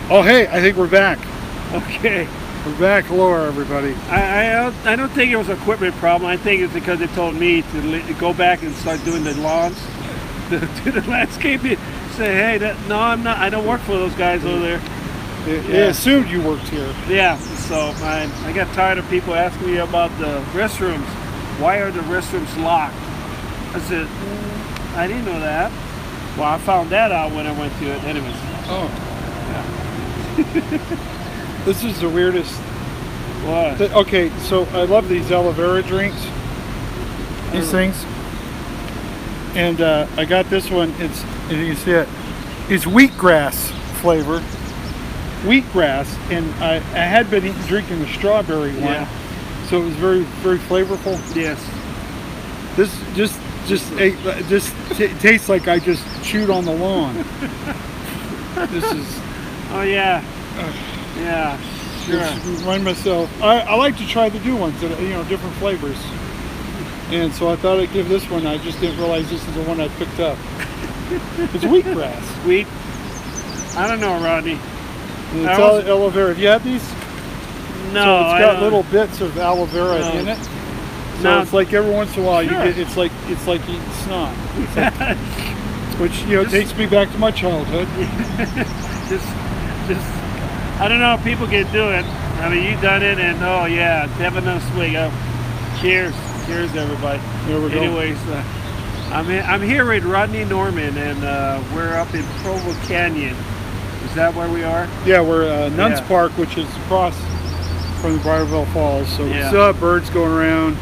Oh, hey, I think we're back. Okay. We're back. Hello, everybody. I don't think it was an equipment problem. I think it's because they told me to go back and start doing the lawns, do the landscaping. Say, hey, no, I'm not. I don't work for those guys over there. They assumed you worked here. Yeah. So I got tired of people asking me about the restrooms. Why are the restrooms locked? I said, I didn't know that. Well, I found that out when I went to it. Anyways. Oh. Yeah. This is the weirdest. What? Okay, so I love these aloe vera drinks. These things. And I got this one. It's, you can see it. It's wheatgrass flavor. Wheatgrass, and I had been drinking the strawberry one. Yeah. So it was very, very flavorful. Yes. This tastes like I just chewed on the lawn. This is. Oh yeah. Yeah. Sure. Just remind myself. I like to try the new ones that different flavors. And so I thought I'd give this one. I just didn't realize this is the one I picked up. It's wheatgrass. Wheat. I don't know, Rodney. And it's all aloe vera. Have you had these? No. So it's got little bits of aloe vera in it. So it's like every once in a while you get. It's like eating snot. It's like, which takes me back to my childhood. just I don't know if people can do it. I mean, you've done it, and oh yeah, definitely swing up. Cheers, everybody. There we go. Anyways, I'm here with Rodney Norman, and we're up in Provo Canyon. Is that where we are? Yeah, we're Nuns Park, which is across from the Briarville Falls. So we saw birds going around.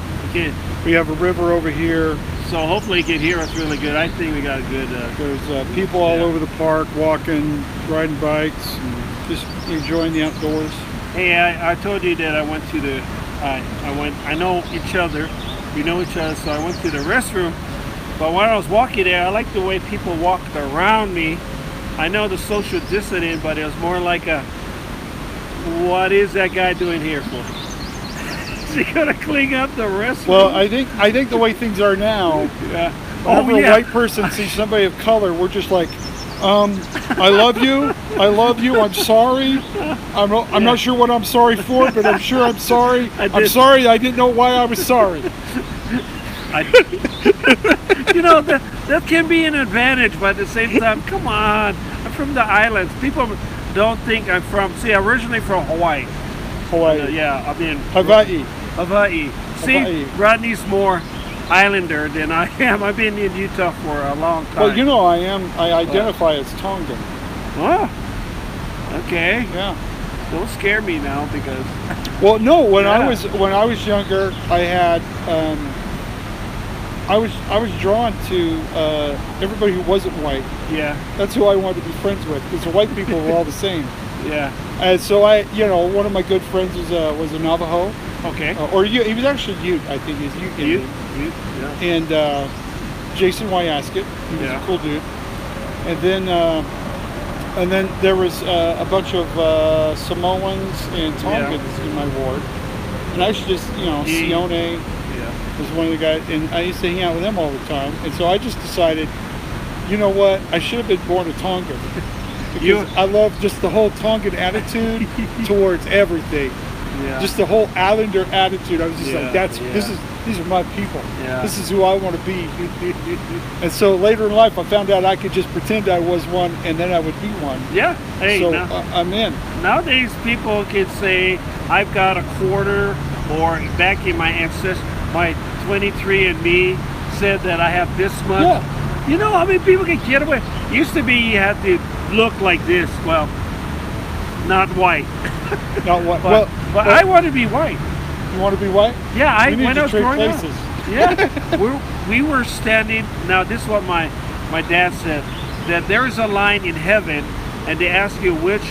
We have a river over here. So hopefully you can hear us really good. I think we got a good... There's people all over the park, walking, riding bikes, and just enjoying the outdoors. Hey, I told you that I went to the... I know each other. We know each other, so I went to the restroom. But when I was walking there, I like the way people walked around me. I know the social distancing, but it was more like a... What is that guy doing here for? Is he gonna clean up the restroom? Well, I think the way things are now, whenever a white person sees somebody of color, we're just like, I love you, I'm sorry. I'm not sure what I'm sorry for, but I'm sure I'm sorry. I'm sorry, I didn't know why I was sorry. That can be an advantage, but at the same time, come on, I'm from the islands. People don't think I'm from, originally from Hawaii. Hawaii. Hawaii. See, Hawaii. Rodney's more islander than I am. I've been in Utah for a long time. Well, I identify as Tongan. Oh, okay. Yeah. Don't scare me now because... Well, no, when I was younger, I had... I was drawn to everybody who wasn't white. Yeah. That's who I wanted to be friends with, because the white people were all the same. Yeah. And so one of my good friends was a Navajo. Okay. He was actually Ute, I think. He's Ute. Yeah. And Jason Wyaskett, he was a cool dude. And then there was a bunch of Samoans and Tongans in my ward. And I used to just, Sione was one of the guys, and I used to hang out with them all the time. And so I just decided, you know what, I should have been born a Tongan. Because I love just the whole Tongan attitude towards everything. Yeah. Just the whole islander attitude. I was just like, these are my people. Yeah. This is who I want to be. And so later in life, I found out I could just pretend I was one, and then I would be one. Yeah. Hey, so I'm in. Nowadays, people can say, I've got a quarter, or back in my ancestors, my 23andMe said that I have this much. Yeah. You know how many people can get away? Used to be you had to look like this. Well, not white. Not white. But I want to be white. You want to be white? Yeah, when I was growing up. Yeah, we were standing. Now this is what my dad said, that there is a line in heaven, and they ask you which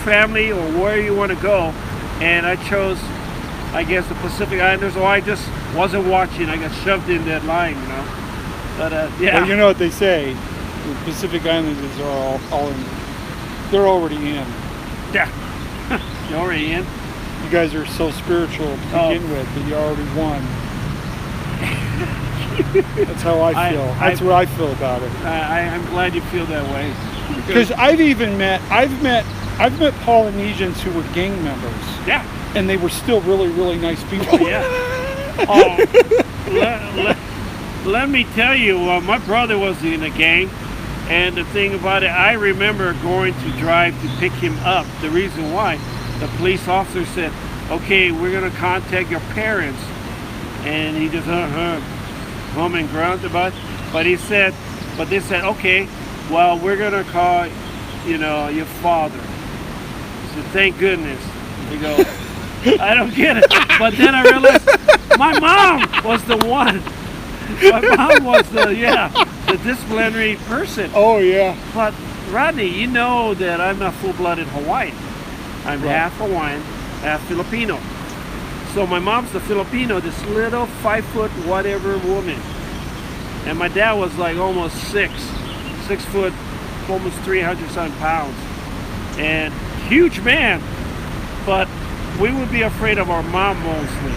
family or where you want to go, and I chose, I guess, the Pacific Islanders. Or I just wasn't watching. I got shoved in that line, But yeah. Well, you know what they say. The Pacific Islanders are all in. They're already in. Yeah. You're already in? You guys are so spiritual to begin with that you already won. That's how I feel. That's what I feel about it. I'm glad you feel that way. Because I've met I've met Polynesians who were gang members. Yeah. And they were still really, really nice people. Yeah. Oh, let me tell you, my brother was in a gang, and the thing about it, I remember going to drive to pick him up. The reason why, the police officer said, okay, we're going to contact your parents. And he just hum and grunt about it. But they said, okay, well, we're going to call, your father. I said, thank goodness. He goes, I don't get it. But then I realized my mom was the one. My mom was the disciplinary person. Oh, yeah. But Rodney, you know that I'm not full-blooded Hawaiian. I'm half Hawaiian, half Filipino. So my mom's the Filipino, this little 5 foot whatever woman. And my dad was like almost 6 foot, almost 300-some pounds. And huge man. But we would be afraid of our mom mostly.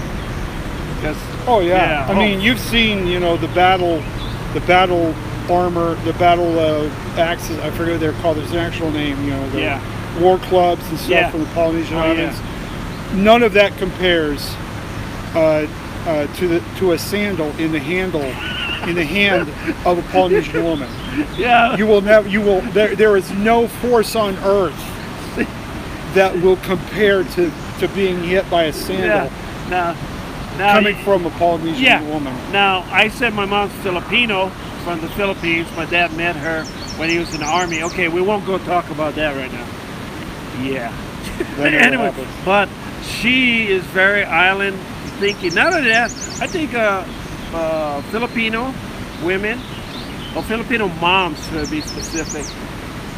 Oh yeah. I mean, you've seen, the battle armor, the battle axes. I forget what they're called. There's an actual name. The war clubs and stuff from the Polynesian Islands. Yeah. None of that compares to a sandal in the hand of a Polynesian woman. Yeah. There is no force on earth that will compare to being hit by a sandal. Yeah. Now, coming from a Polynesian woman. Now, I said my mom's Filipino, from the Philippines. My dad met her when he was in the army. Okay, we won't go talk about that right now. Yeah. Anyway, but she is very island thinking. Not only that, I think Filipino women, or Filipino moms to be specific,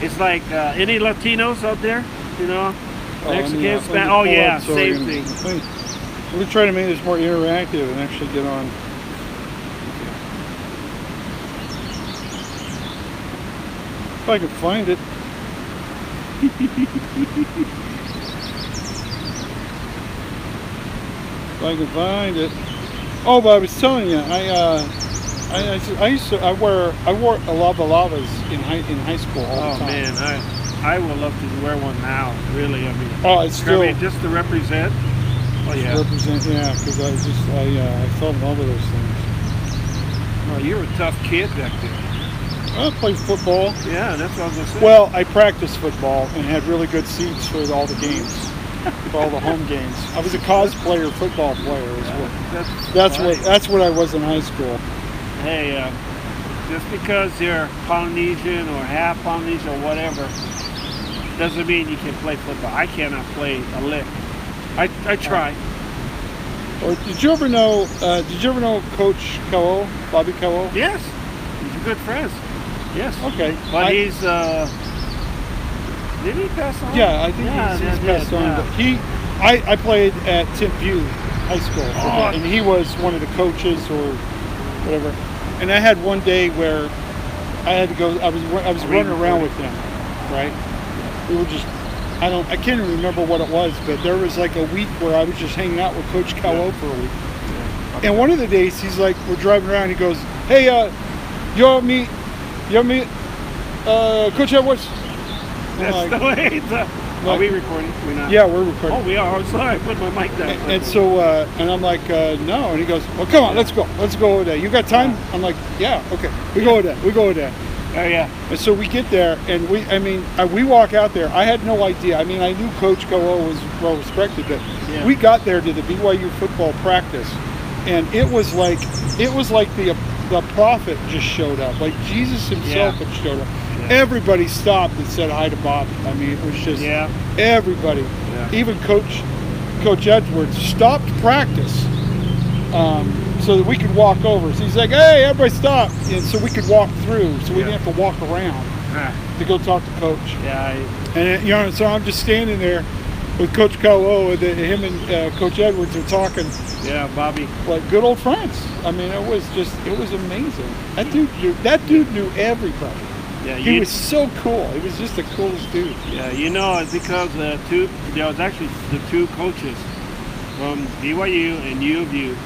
it's like any Latinos out there, Mexicans, Spanish, same thing. We're trying to make this more interactive and actually get on. If I can find it. If I can find it. Oh, but I was telling you, I wore lavas in high school all the time. Man, I would love to wear one now. Really, I mean. It's still. Just to represent. Oh yeah. Because I fell in love with those things. Oh, you were a tough kid back then. I played football. Yeah, that's what I was going to say. Well, I practiced football and had really good seats for all the games, for all the home games. I was a cosplayer football player as well. That's what I was in high school. Hey, just because you're Polynesian or half Polynesian or whatever, doesn't mean you can play football. I cannot play a lick. I try. Or did you ever know Coach Kapoo, Bobby Kapoo? Yes, he's good friends. Yes. Okay. But he's did he pass on? Yeah, I think he's passed on. But I played at Tint View High School, and he was one of the coaches or whatever. And I had one day where I had to go. I was running around with him, right? We were just. I can't even remember what it was, but there was like a week where I was just hanging out with Coach Kapoo for a week. Yeah. And one of the days, he's like, we're driving around. He goes, "Hey, you want me, Coach Edwards?" That's the way. Are we recording? We're not. Yeah, we're recording. Oh, we are. I'm sorry, I put my mic down. And so, and I'm like, no. And he goes, well, come on, let's go over there. You got time? Yeah. I'm like, yeah, okay. We go over there. Oh yeah. And so we get there, and we walk out there. I had no idea. I mean, I knew Coach Kapoo was well respected, but we got there to the BYU football practice, and it was like the prophet just showed up, like Jesus himself had showed up. Yeah. Everybody stopped and said hi to Bobby. I mean, it was just everybody. Yeah. Even Coach Edwards stopped practice. So that we could walk over. So he's like, hey, everybody stop. And so we could walk through. So we didn't have to walk around to go talk to Coach. Yeah. And, so I'm just standing there with Coach Kapoo, and him and Coach Edwards are talking. Yeah, Bobby. Like good old friends. I mean, it was amazing. That dude knew everybody. Yeah, he was so cool. He was just the coolest dude. Yeah, it's because there was actually the two coaches from BYU and U of U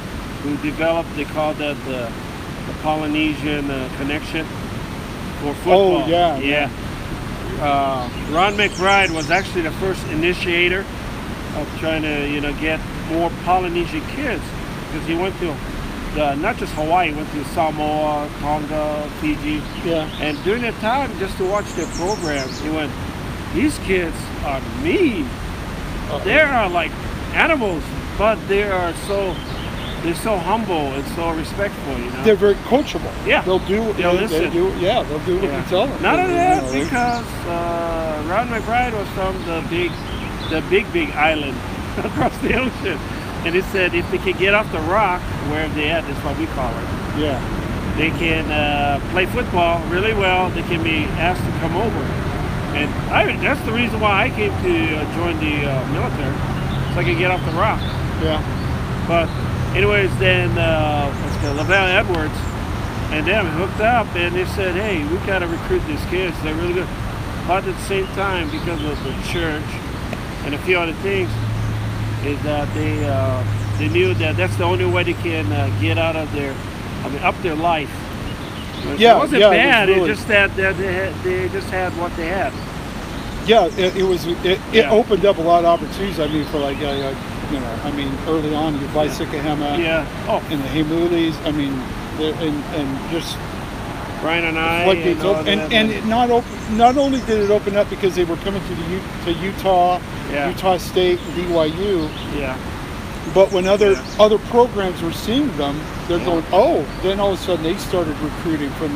who developed, they called that the Polynesian connection for football. Oh, yeah. Ron McBride was actually the first initiator of trying to, get more Polynesian kids, because he went to not just Hawaii, went to Samoa, Tonga, Fiji. Yeah. And during that time, just to watch their programs, he went, these kids are mean. They are like animals, but they're so humble and so respectful, They're very coachable. Yeah. They'll listen. They'll do what you tell them. Not only that, because Ron McBride was from the big island across the ocean. And he said if they can get off the rock, where they at, that's what we call it. Yeah. They can play football really well. They can be asked to come over. And that's the reason why I came to join the military, so I could get off the rock. Yeah. But anyways, then Lavelle Edwards and them hooked up, and they said, hey, we got to recruit these kids. They're really good. But at the same time, because of the church and a few other things, is that they knew that that's the only way they can get out of up their life. It wasn't bad. It was just that they just had what they had. Yeah, it opened up a lot of opportunities. I mean, for early on, you Vaisakahema, and the Hemulis. I mean, and just Brian and I, not only did it open up because they were coming to Utah, Utah State, and BYU. Yeah. But when other programs were seeing them, they're going, then all of a sudden they started recruiting from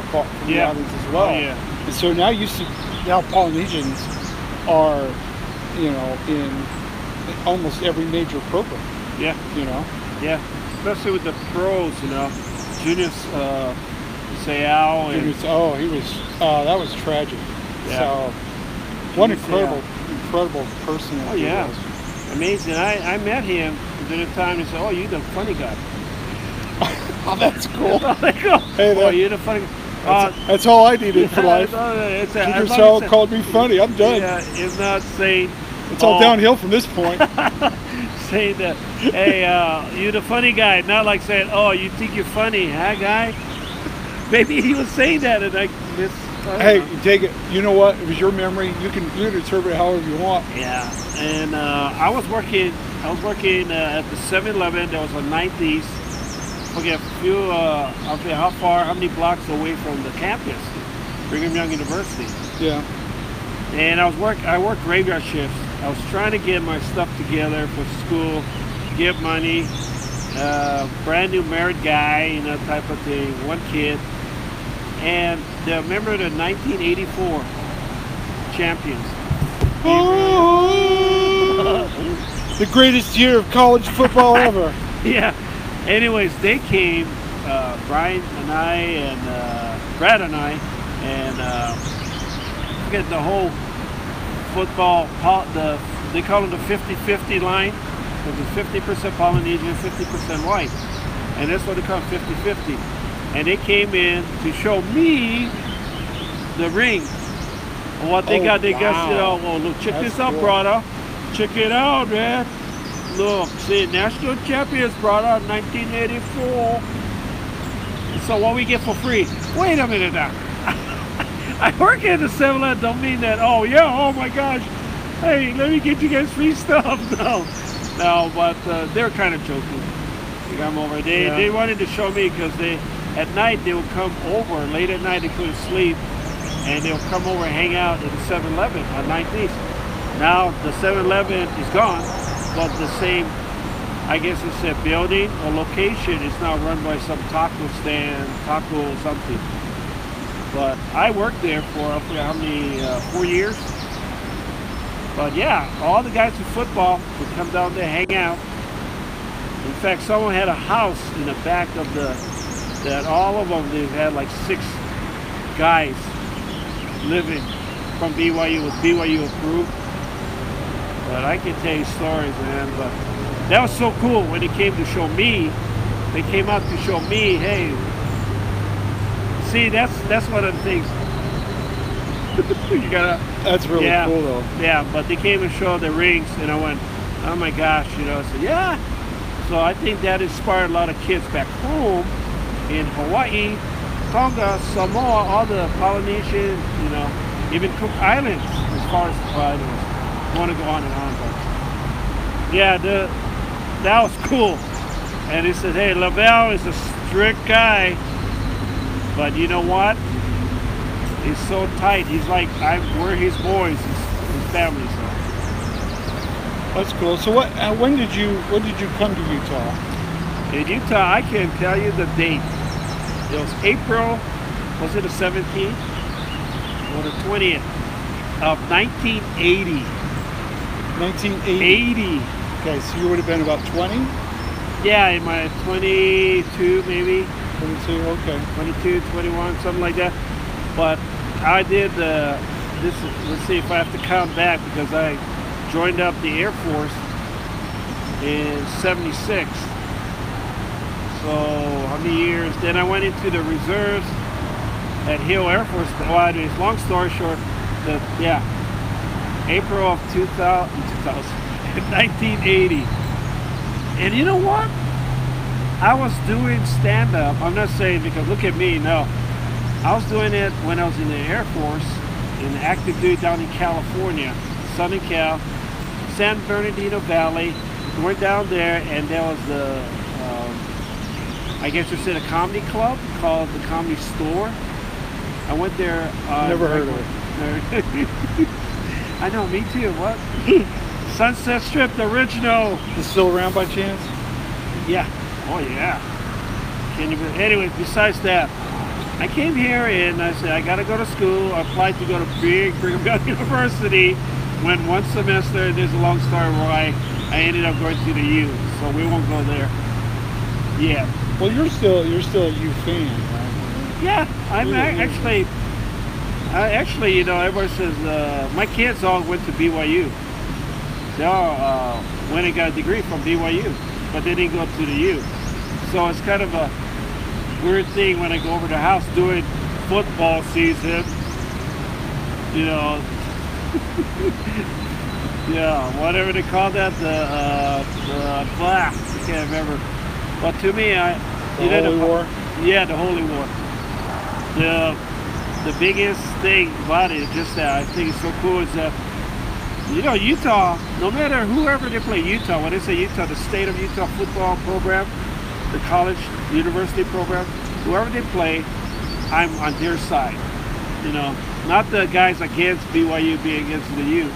the islands as well. And so now you see, Polynesians are, in almost every major program. Yeah. Yeah. Especially with the pros, Junius Seau. That was tragic. Yeah. So, what incredible person. Oh, yeah. Amazing. I met him during the time. He said, you're the funny guy. Oh, that's cool. Hey, you're the funny guy. That's all I needed for life. Junior Seau called me funny. I'm done. Yeah, it's not saying... It's all downhill from this point. Saying that, hey, you're the funny guy. Not like saying, you think you're funny, huh, guy? Maybe he was saying that, and I missed... Hey, take it. You know what? It was your memory. You can interpret it however you want. Yeah, and I was working at the 7-Eleven. That was on 9th East. Okay, how many blocks away from the campus, Brigham Young University. Yeah. And I worked graveyard shifts. I was trying to get my stuff together for school, get money, brand new married guy, type of thing, one kid. And remember the 1984 champions. The greatest year of college football ever. Yeah. Anyways, they came, Brian and I and Brad and I, and forget the whole football, they call it the 50-50 line. It was 50% Polynesian, 50% white. And that's what they call 50-50. And they came in to show me the ring. What they got, look, check this out, brother. Check it out, man. Look, see, national champions, brother, 1984. So what we get for free? Wait a minute now. I work at the 7-Eleven, don't mean that, oh my gosh. Hey, let me get you guys free stuff. No, but they were kind of joking. They got over. They wanted to show me because at night they would come over, late at night they couldn't sleep, and they would come over and hang out at the 7-Eleven on 9th East. Now the 7-Eleven is gone, but the same, I guess it's a building or location is now run by some taco stand, taco something. But I worked there for, I forget how many, 4 years. But yeah, all the guys in football would come down there, hang out. In fact, someone had a house in the back of that all of them, they had like 6 guys living from BYU, was BYU approved. But I can tell you stories, man. But that was so cool when they came to show me. They came out to show me, hey, see, that's one of the things. You gotta. That's really cool, though. Yeah, but they came and showed the rings, and I went, oh my gosh, I said, yeah. So I think that inspired a lot of kids back home in Hawaii, Tonga, Samoa, all the Polynesian, even Cook Islands, as far as I want to go on and on. But yeah, that was cool. And he said, hey, Lavelle is a strict guy, but you know what? He's so tight. He's like, we're his boys, his family. So that's cool. So when did you come to Utah? In Utah, I can tell you the date. It was April, was it the 17th or the 20th of 1980? 1980. Okay, so you would have been about 20? Yeah, in my 22 maybe. 22, okay. 22, 21, something like that. But I did this. Let's see if I have to count back, because I joined up the Air Force in '76. So how many years? Then I went into the reserves at Hill Air Force. Well, anyways, long story short, April of 1980. And you know what? I was doing stand-up. I'm not saying because look at me, no. I was doing it when I was in the Air Force, in active duty down in California, Southern Cal, San Bernardino Valley. We went down there, and there was the, I guess you said, a comedy club called the Comedy Store. I went there. Never heard of it. I know, me too. What? Sunset Strip, the original. Is it still around by chance? Yeah. Oh yeah. Anyways, besides that, I came here and I said I gotta go to school. I applied to go to Brigham Young University. Went one semester. There's a long story where I ended up going to the U. So we won't go there. Yeah. Well, you're still a U fan, right? Yeah, I'm actually, you know, everybody says my kids all went to BYU. They all went and got a degree from BYU, but they didn't go to the U. So it's kind of a weird thing when I go over to the house during football season. You know, yeah, whatever they call that, the class. I can't remember. But to me, the Holy War. Yeah, the Holy War. The biggest thing about it, just that I think it's so cool, is that, you know, Utah, no matter whoever they play Utah, when they say Utah, the state of Utah football program, the college, university program, whoever they play, I'm on their side. You know, not the guys against BYU being against the U,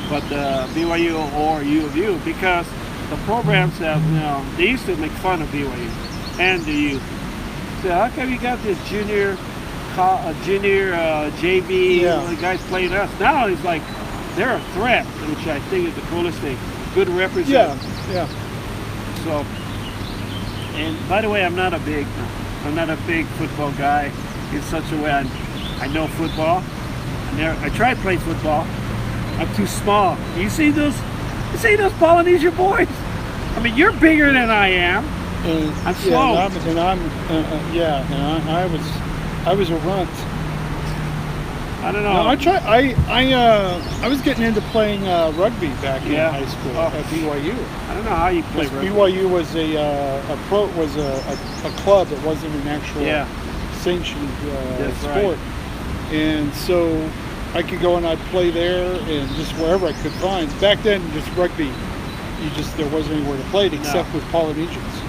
but the BYU or U of U, because the programs have, you know, they used to make fun of BYU and the U. So how come you got this junior JV, the guys playing us? Now it's like they're a threat, which I think is the coolest thing. Good represent. Yeah. So, and by the way, I'm not a big football guy in such a way. I know football. I tried playing football. I'm too small. You see those Polynesian boys? I mean, you're bigger than I am. I'm slow. I was a runt. I don't know. No, I was getting into playing rugby back in high school at BYU. I don't know how you play rugby. BYU was a club that wasn't an actual sanctioned sport, and so I could go and I'd play there and just wherever I could find. Back then, just rugby, there wasn't anywhere to play it except with Polynesians.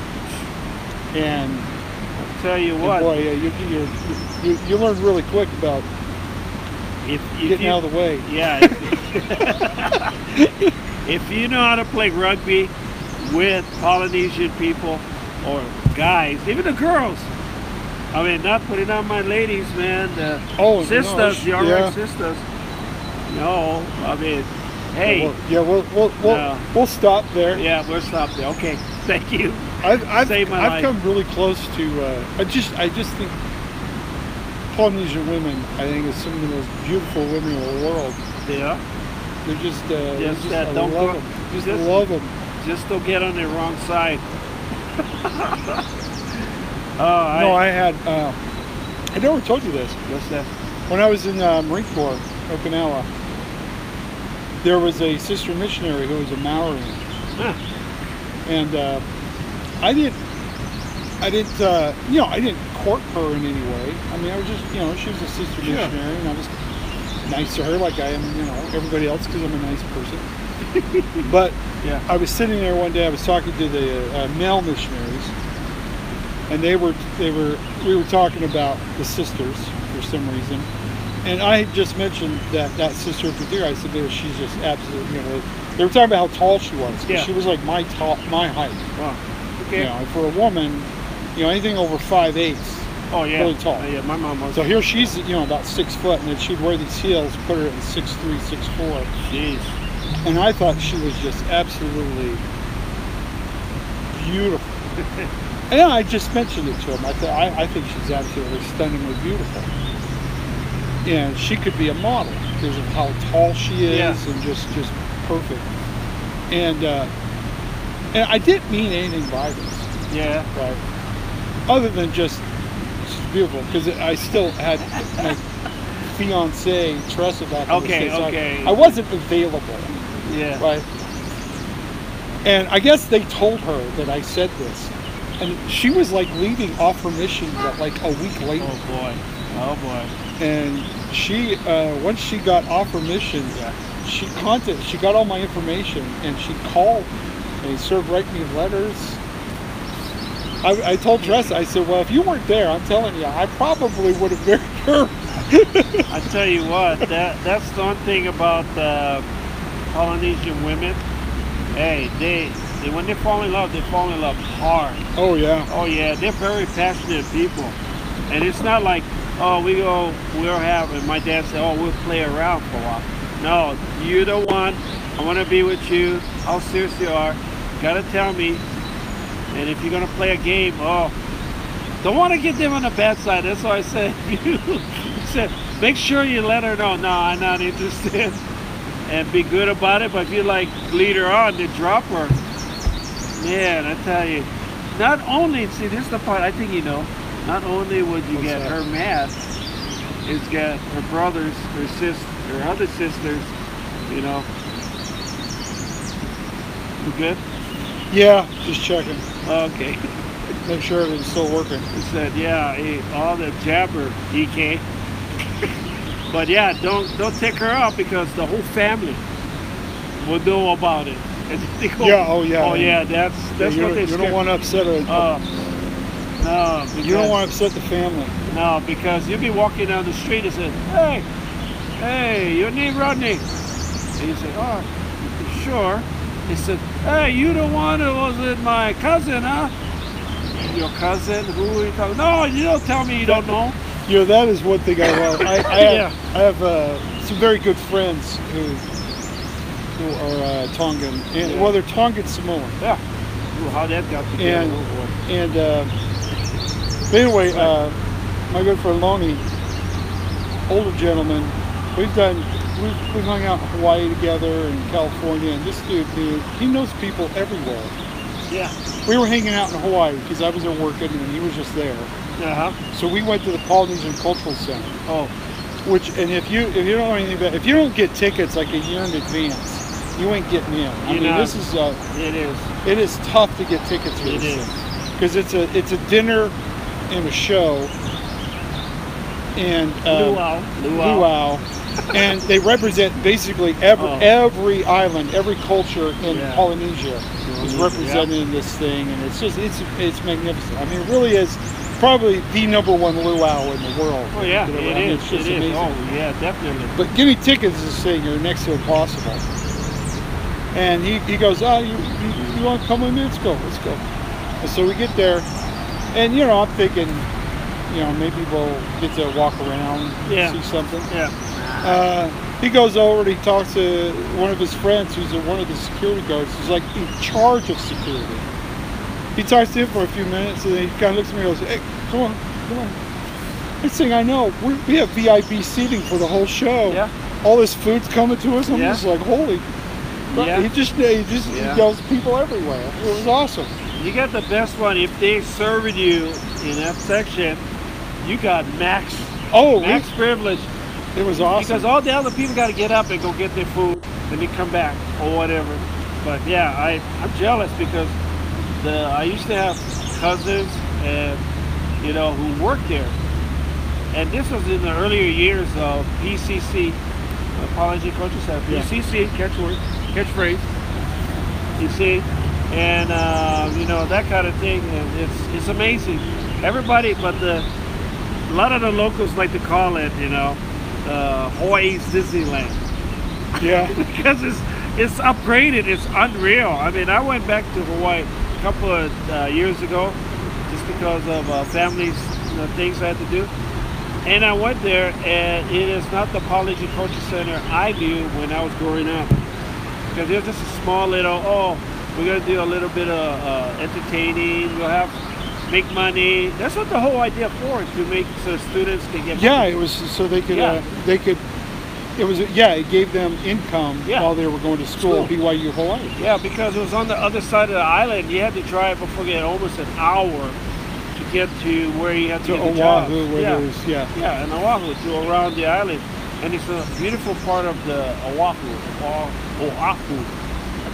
And I'll tell you what, boy, you learn really quick about getting out of the way. Yeah. If you know how to play rugby with Polynesian people or guys, even the girls. I mean, not putting on my ladies, man. The sisters, the alright sisters. No, I mean, hey. We'll stop there. Yeah, we'll stop there. Okay, thank you. I've come really close to. I just think Polynesian women, I think, is some of the most beautiful women in the world. Yeah. They're just. I love them. Love them. Just don't get on their wrong side. I had. I never told you this. What's that? When I was in Marine Corps, Okinawa, there was a sister missionary who was a Maori, and I didn't court her in any way. I mean, I was just, she was a sister missionary, and nice to her like I am, everybody else because I'm a nice person. But I was sitting there one day. I was talking to the male missionaries, and we were talking about the sisters for some reason. And I had just mentioned that sister in particular. I said, she's just absolutely, they were talking about how tall she was. Yeah. She was like my height. Wow. Okay. For a woman, anything over 5'8". Oh yeah. Really tall. Yeah, my mom was. So here she's, about 6 foot, and then she'd wear these heels, put her at 6'3", 6'4". Jeez. And I thought she was just absolutely beautiful. And I just mentioned it to him. I think she's absolutely stunningly beautiful. And she could be a model because of how tall she is and just perfect. And I didn't mean anything by this. Yeah. Right. Other than just she's beautiful, because I still had my fiance Tressa back in the States. Okay. I wasn't available. Yeah. Right. And I guess they told her that I said this, and she was like leaving off her mission like a week later. Oh boy. And she, once she got off her mission, she got all my information, and she called me, and he started writing me letters. I told Tressa, I said, well, if you weren't there, I'm telling you, I probably would have married her. I tell you what, that's the one thing about Polynesian women. Hey, they when they fall in love hard. Oh yeah. Oh yeah, they're very passionate people, and it's not like, we'll have, and my dad said, we'll play around for a while. No, you're the one. I want to be with you. How serious you are. You gotta tell me. And if you're gonna play a game, don't want to get them on the bad side. That's why I said, make sure you let her know. No, I'm not interested. And be good about it. But if you lead her on to drop her, man, I tell you, not only, see, this is the part I think not only would you get her mad, is get her brothers, her other sisters, You good? Yeah, just checking. Okay. Make sure everything's still working. He said, all the jabber, DK. But yeah, don't take her out, because the whole family will know about it. Oh yeah, that's what they. You don't want to upset her. No, you don't want to upset the family. No, because you'll be walking down the street and say, hey, your name Rodney? And you say, sure. He said, hey, you the one who was with my cousin, huh? Your cousin? Who are you talking? No, you don't tell me you don't know. That is one thing I love. I have some very good friends who are Tongan, and they're Tongan Samoan. Yeah. Ooh, how that got together. But anyway, my good friend Lonnie, older gentleman, we've hung out in Hawaii together and California, and this dude, he knows people everywhere. Yeah. We were hanging out in Hawaii because I was there working and he was just there. So we went to the Polynesian Cultural Center. And if you don't know anything about it, if you don't get tickets like a year in advance, you ain't getting in. This is it is tough to get tickets for this thing, because it's a dinner and a show, and luau, and they represent basically every island, every culture in Polynesia is represented in this thing, and it's magnificent. It really is probably the #1 luau in the world. Oh yeah, it is. It's just amazing. Oh yeah, definitely. But getting tickets is a thing, you're next to impossible. And he goes, you want to come with me? Let's go. And so we get there, and I'm thinking, maybe we'll get to walk around, see something. Yeah. He goes over and he talks to one of his friends who's one of the security guards who's like in charge of security. He talks to him for a few minutes, and then he kind of looks at me and goes, hey, come on. Next thing I know, we have VIP seating for the whole show. Yeah. All this food's coming to us. I'm just like, holy. Yeah. He just yells at people everywhere. It was awesome. You got the best one. If they served you in that section, you got max privilege. It was awesome. Because all the other people got to get up and go get their food, then they come back or whatever. But yeah, I'm jealous, because I used to have cousins and who worked there, and this was in the earlier years of PCC Polynesian Cultural Center. Yeah. PCC, catchphrase. You see, and you know, that kind of thing, and it's amazing. Everybody, but a lot of the locals like to call it, you know, Hawaii's Disneyland. Yeah. Because it's upgraded. It's unreal. I mean, I went back to Hawaii a couple of years ago, just because of families, you know, things I had to do. And I went there, and it is not the Polynesian Culture Center I knew when I was growing up. Because it was just a small little, we're going to do a little bit of entertaining, we'll make money. That's what the whole idea for, to make so students can get money. Yeah, it was so they could, it gave them income while they were going to school at BYU Hawaii. Yeah, because it was on the other side of the island. You had to drive, I forget, almost an hour to get to where you had to get the job. Oahu, where there was, in Oahu, to around the island. And it's a beautiful part of the Oahu. I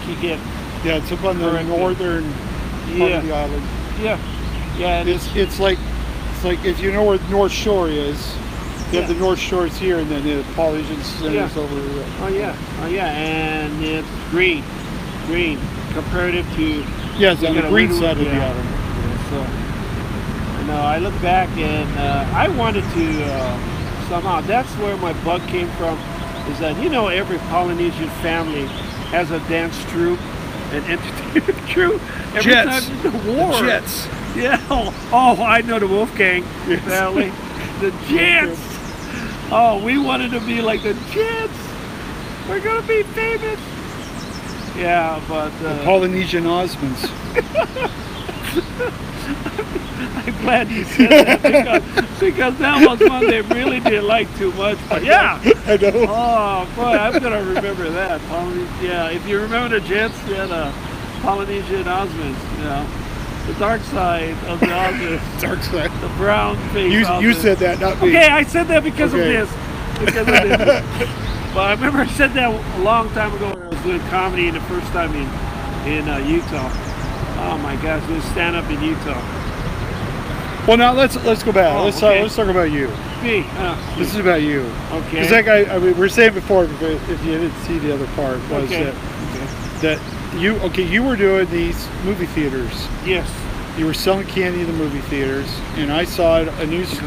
keep getting it's up on the northern part of the island. Yeah, and it's like if you know where the North Shore is, you have the North Shores here, and then the Polynesian Center's over there. Oh yeah, and it's green comparative to it's on the green side of the island. So, you know, I look back and I wanted to somehow. That's where my bug came from. Is that, you know, every Polynesian family has a dance troupe, an entertainment crew. Every Jets. time there's a war. The Jets. Yeah. Oh, I know the Wolfgang family. The Jets. Oh, we wanted to be like the Jets. We're gonna be famous. Yeah, but the Polynesian Osmonds. I'm glad you said that because that was one they really didn't like too much. But yeah, I know. Oh boy, I'm gonna remember that. Yeah, if you remember the Jets, the Polynesian Osmonds, you know, the dark side of the Osmonds. Dark side. The brown face. You said that, not me. Okay, I said that because of this. But I remember I said that a long time ago when I was doing comedy the first time in Utah. Oh my gosh, we stand up in Utah. Well, now let's go back. Let's talk about you. Me? This is about you. Okay. Because that guy, I mean, we were saying before, if you didn't see the other part, was that you were doing these movie theaters. Yes. You were selling candy in the movie theaters, and I saw a news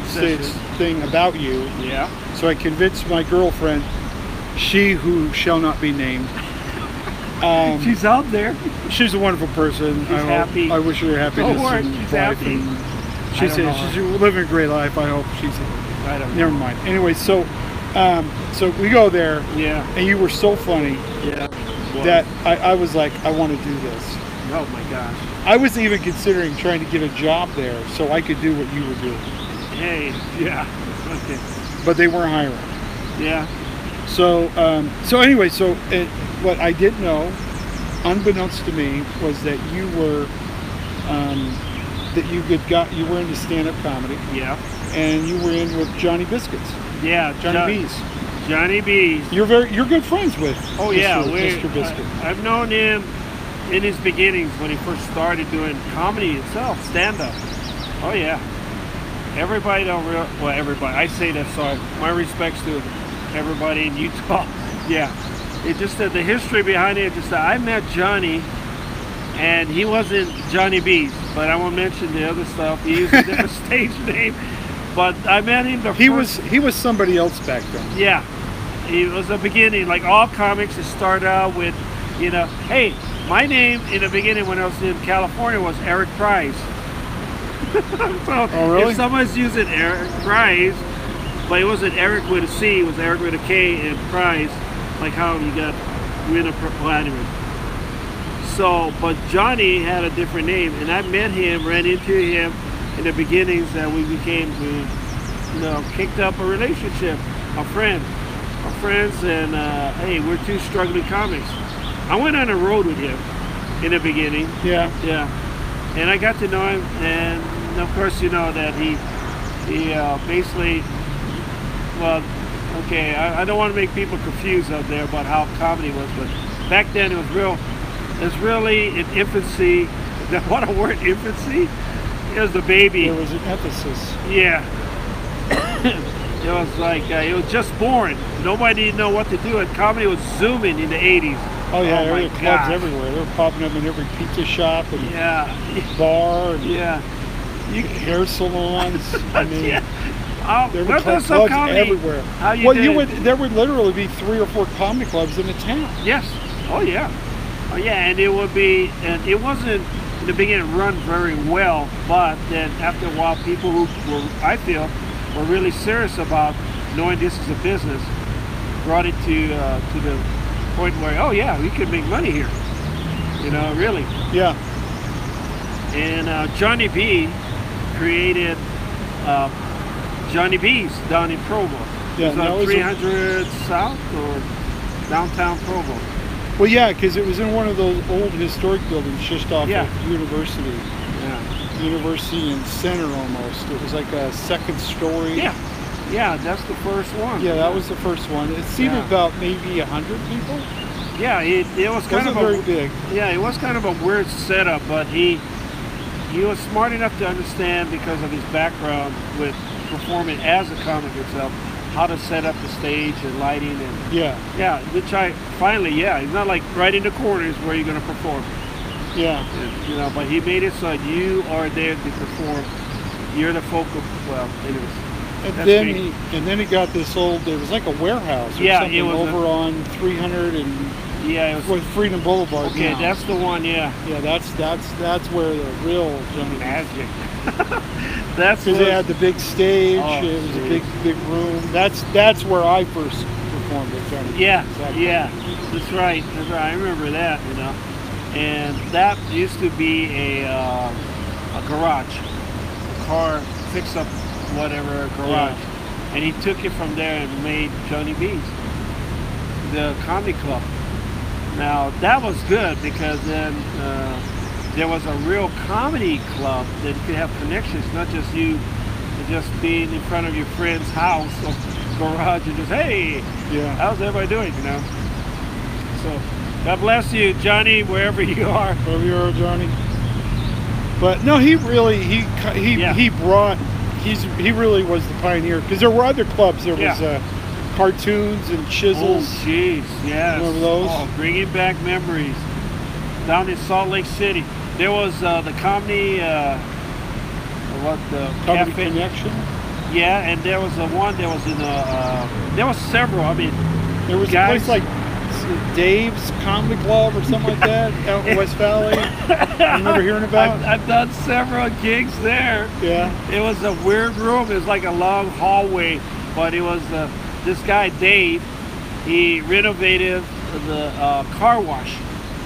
thing about you. Yeah. So I convinced my girlfriend, she who shall not be named. She's out there. She's a wonderful person. She's happy. I wish her happiness. Don't worry, she's happy. She's living a great life. I hope she's. I don't know. Never mind. Anyway, so we go there. Yeah. And you were so funny. Yeah. That I was like, I want to do this. Oh my gosh. I was even considering trying to get a job there so I could do what you were doing. Hey. Yeah. Okay. But they weren't hiring. Yeah. So anyway, what I didn't know, unbeknownst to me, was that you were you were into stand-up comedy. Yeah. And you were in with Johnny Biscuits. Yeah. Johnny B's. Johnny B's. You're good friends with. Mr. Biscuit. I've known him in his beginnings when he first started doing comedy itself, stand-up. Oh yeah. Everybody everybody. I say that, sorry. My respects to everybody in Utah. Yeah. It just that the history behind it, just that I met Johnny, and he wasn't Johnny B's, but I won't mention the other stuff. He used a different stage name, but I met him He was somebody else back then. Yeah, he was a beginning. Like all comics, it started out with, you know, hey, my name in the beginning when I was in California was Eric Price. So really? If someone's using Eric Price, but it wasn't Eric with a C, it was Eric with a K and Price, like how you got winner anyway. So, but Johnny had a different name, and I met him, ran into him in the beginnings, that we became, kicked up a relationship, our friends, and hey, we're two struggling comics. I went on a road with him in the beginning. Yeah. Yeah. And I got to know him, and of course, you know that he basically, well, okay, I don't want to make people confused out there about how comedy was, but back then it was really in infancy. What a word, infancy? It was the baby. There was an emphasis. Yeah. It was like, it was just born. nobody didn't know what to do, and comedy was zooming in the 80s. Oh yeah, there my were clubs gosh. everywhere. They were popping up in every pizza shop and Yeah, bar and yeah. hair salons. I mean, there were What does some clubs comedy everywhere. How you Well, did? there would literally be 3 or 4 comedy clubs in a town. Yes. Oh yeah. Oh yeah, and it would be, and it wasn't in the beginning run very well, but then after a while, people who were, I feel, were really serious about knowing this is a business, brought it to the point where, oh yeah, we could make money here. You know, really. Yeah. And Johnny B created Johnny B's down in Provo. Yeah, It's that on was 300 South or downtown Provo. Well, yeah, because it was in one of those old historic buildings just off Yeah. of University. Yeah. University and Center almost. It was like a second story. Yeah. Yeah, that's the first one. Yeah, that was the first one. It seemed Yeah. about maybe 100 people. Yeah, it was kind Wasn't of very big. Yeah, it was kind of a weird setup, but he was smart enough to understand, because of his background with performing as a comic himself, how to set up the stage and lighting and Yeah, which I finally it's not like right in the corners where you're gonna perform. yeah. You know, but he made it so you are there to perform. You're the focal. Well, anyways. And That's then me. he got this old. It was like a warehouse or Yeah, something it was over on 300 and Yeah, it was. with Freedom Boulevard. Okay, now. that's the one. Yeah, yeah. That's where the real Johnny. magic. That's Because what- they had the big stage. Oh, It was a geez. big room. That's where I first performed at Johnny. Yeah, Exactly. yeah, that's right. That's right. I remember that, you know. And that used to be a garage, a car fix up whatever garage, and he took it from there and made Johnny B's, the comedy club. Now that was good, because then there was a real comedy club that you could have connections, not just you just being in front of your friend's house or garage and just, hey, Yeah. how's everybody doing, you know? So, God bless you, Johnny, wherever you are. Wherever you are, Johnny. But no, he really Yeah. he brought he really was the pioneer, because there were other clubs. There was Yeah. cartoons and chisels. Oh, jeez, yes. Remember those? Oh, bringing back memories. Down in Salt Lake City, there was the comedy, Comedy cafe. Connection. Yeah, and there was one. There was there was several. I mean, There was Guys. a place like Dave's Comedy Club or something like that out in West Valley. You remember hearing about? I've done several gigs there. Yeah. It was a weird room. It was like a long hallway, but it was this guy Dave. He renovated the car wash.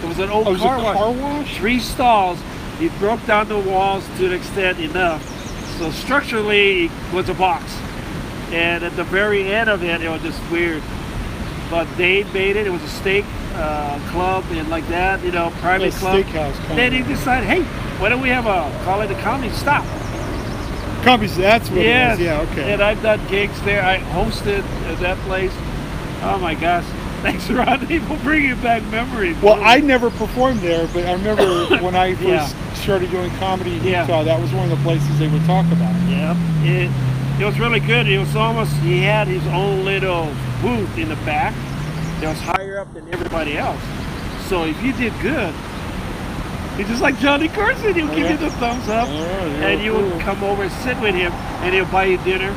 It was an old Oh, it was car a wash. car wash? 3 stalls. He broke down the walls to the extent enough, so structurally it was a box. And at the very end of it, it was just weird. But Dave made it. It was a steak club and like that, you know, private A club. steakhouse kind Then he of. decided, hey, why don't we have call it a comedy stop? Comedy, that's what Yes. it was. Yeah, okay. And I've done gigs there. I hosted at that place. Oh my gosh. Thanks, Rodney, for bringing back memories. Well, I never performed there, but I remember when I first Yeah. started doing comedy in Yeah. Utah, that was one of the places they would talk about. Yeah, it was really good. It was almost, he had his own little booth in the back that was higher up than everybody else. So if you did good, it's just like Johnny Carson, he'll give you the thumbs up, Yeah, and you cool. would come over and sit with him, and he'll buy you dinner,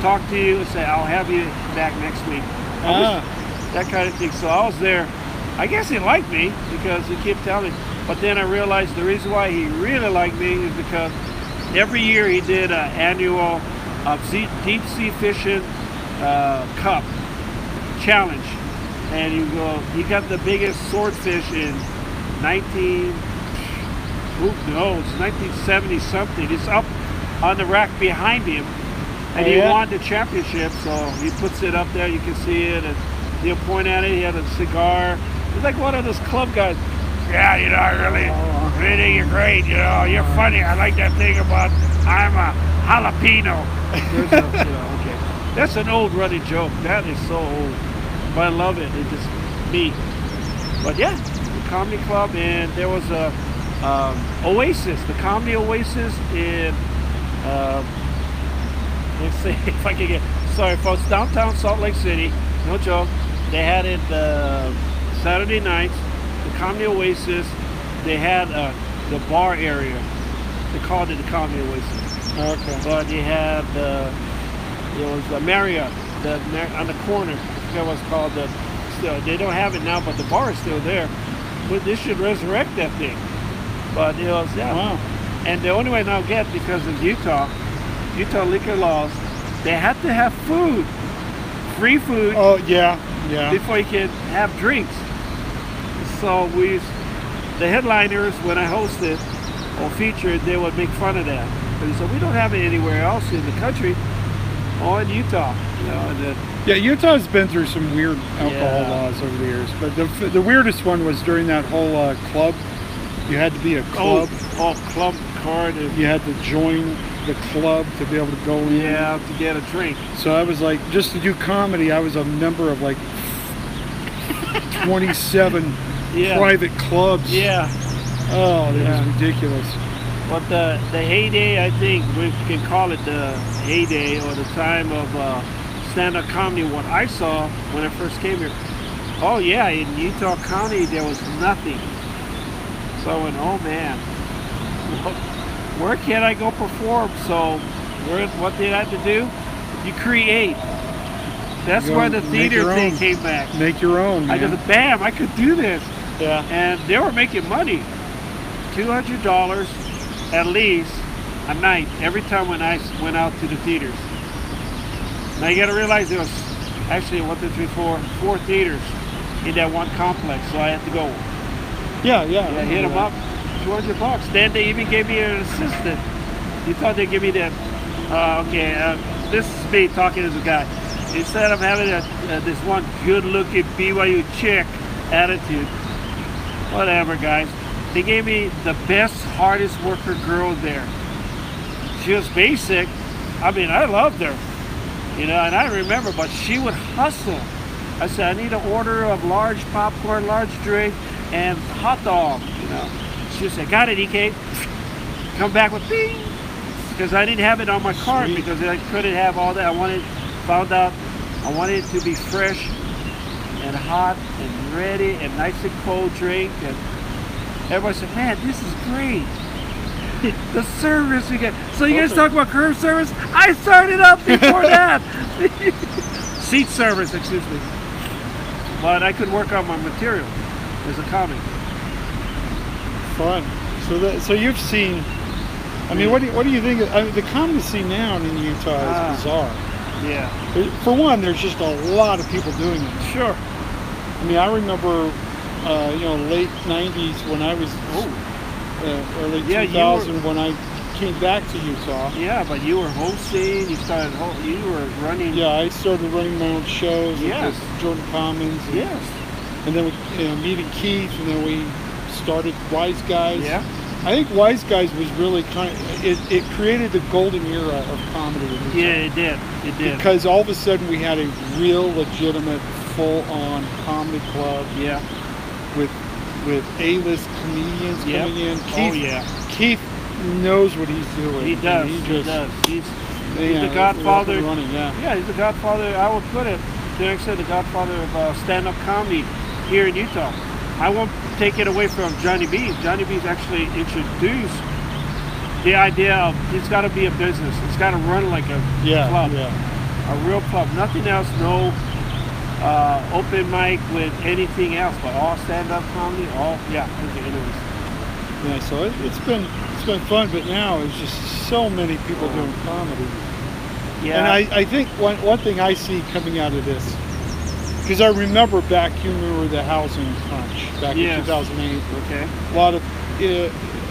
talk to you, and say, I'll have you back next week. That kind of thing. So I was there. I guess he liked me because he kept telling me. But then I realized the reason why he really liked me is because every year he did an annual deep sea fishing cup challenge, and he got the biggest swordfish in 1970 something. It's up on the rack behind him, and he won the championship. So he puts it up there. You can see it, and he'll point at it. He had a cigar. He's like one of those club guys. Yeah, you know, I really think you're great. You know, you're funny. I like that thing about I'm a jalapeno. Okay. That's an old running joke. That is so old, but I love it. It's just me. But yeah, the comedy club, and there was a Oasis, the comedy Oasis in. Let's see if I can get. Sorry, folks. Downtown Salt Lake City. No joke. They had it Saturday nights. The Comedy Oasis. They had the bar area. They called it the Comedy Oasis. Okay. But they had it was the Marriott on the corner. I forget what it's called. Still, they don't have it now, but the bar is still there. But they should resurrect that thing. But it was Wow. And the only way now get because of Utah liquor laws, they had to have food, free food. Oh yeah. Before you can have drinks. So the headliners, when I hosted or featured, they would make fun of that. So we don't have it anywhere else in the country or in Utah. Yeah, Utah's been through some weird alcohol laws over the years, but the weirdest one was during that whole club. You had to be a club. Club card. You had to join the club to be able to go in. Yeah, to get a drink. So I was like, just to do comedy, I was a member of like 27 private clubs. Yeah. Oh, that was ridiculous. But the heyday, I think we can call it the heyday or the time of stand-up comedy, what I saw when I first came here. Oh yeah, in Utah County there was nothing. So I went, oh man, where can I go perform? So what did I have to do? You create. That's where the theater thing came back. Make your own, man. I just, bam, I could do this. Yeah. And they were making money. $200 at least a night every time when I went out to the theaters. Now you got to realize there was actually 4 theaters in that one complex, so I had to go. Yeah. I hit them up, $200. Then they even gave me an assistant. You thought they'd give me that? This is me talking as a guy. Instead of having this one good-looking BYU chick attitude, whatever, guys. They gave me the best, hardest worker girl there. She was basic. I mean, I loved her, and I remember, but she would hustle. I said, I need an order of large popcorn, large drink, and hot dog, She said, got it, EK. Come back with bing. Because I didn't have it on my card. Sweet. Because I couldn't have all that. Found out I wanted it to be fresh and hot and ready and nice and cold drink. And everybody said, man, this is great. The service you get. So you guys talk about curb service? I started up before that. Seat service, excuse me. But I could work on my material as a comic. Fun. So you've seen. I mean, what do you think? The comedy scene now in Utah is bizarre. Yeah. For one, there's just a lot of people doing it. Sure. I mean, I remember, late '90s when I was early 2000 when I came back to Utah. Yeah, but you were hosting. You were running. Yeah, I started running my own shows. Yes. With Jordan Commons. And then we meeting Keith, and then we started Wise Guys. Yeah. I think Wise Guys was really it created the golden era of comedy in Utah. Yeah, it did. Because all of a sudden we had a real legitimate full-on comedy club. Yeah. With A-list comedians coming in. Keith knows what he's doing. He does. He's the godfather. He's the godfather. I would put it. Like I said, the godfather of stand-up comedy here in Utah. I won't take it away from Johnny B. Johnny B's actually introduced the idea of it's got to be a business. It's got to run like a club, a real club. Nothing else. No open mic with anything else, but all stand-up comedy. Anyways. Yeah, so it's been fun, but now it's just so many people doing comedy. Yeah, and I think one thing I see coming out of this. Because I remember you remember the housing crunch back in 2008. Okay.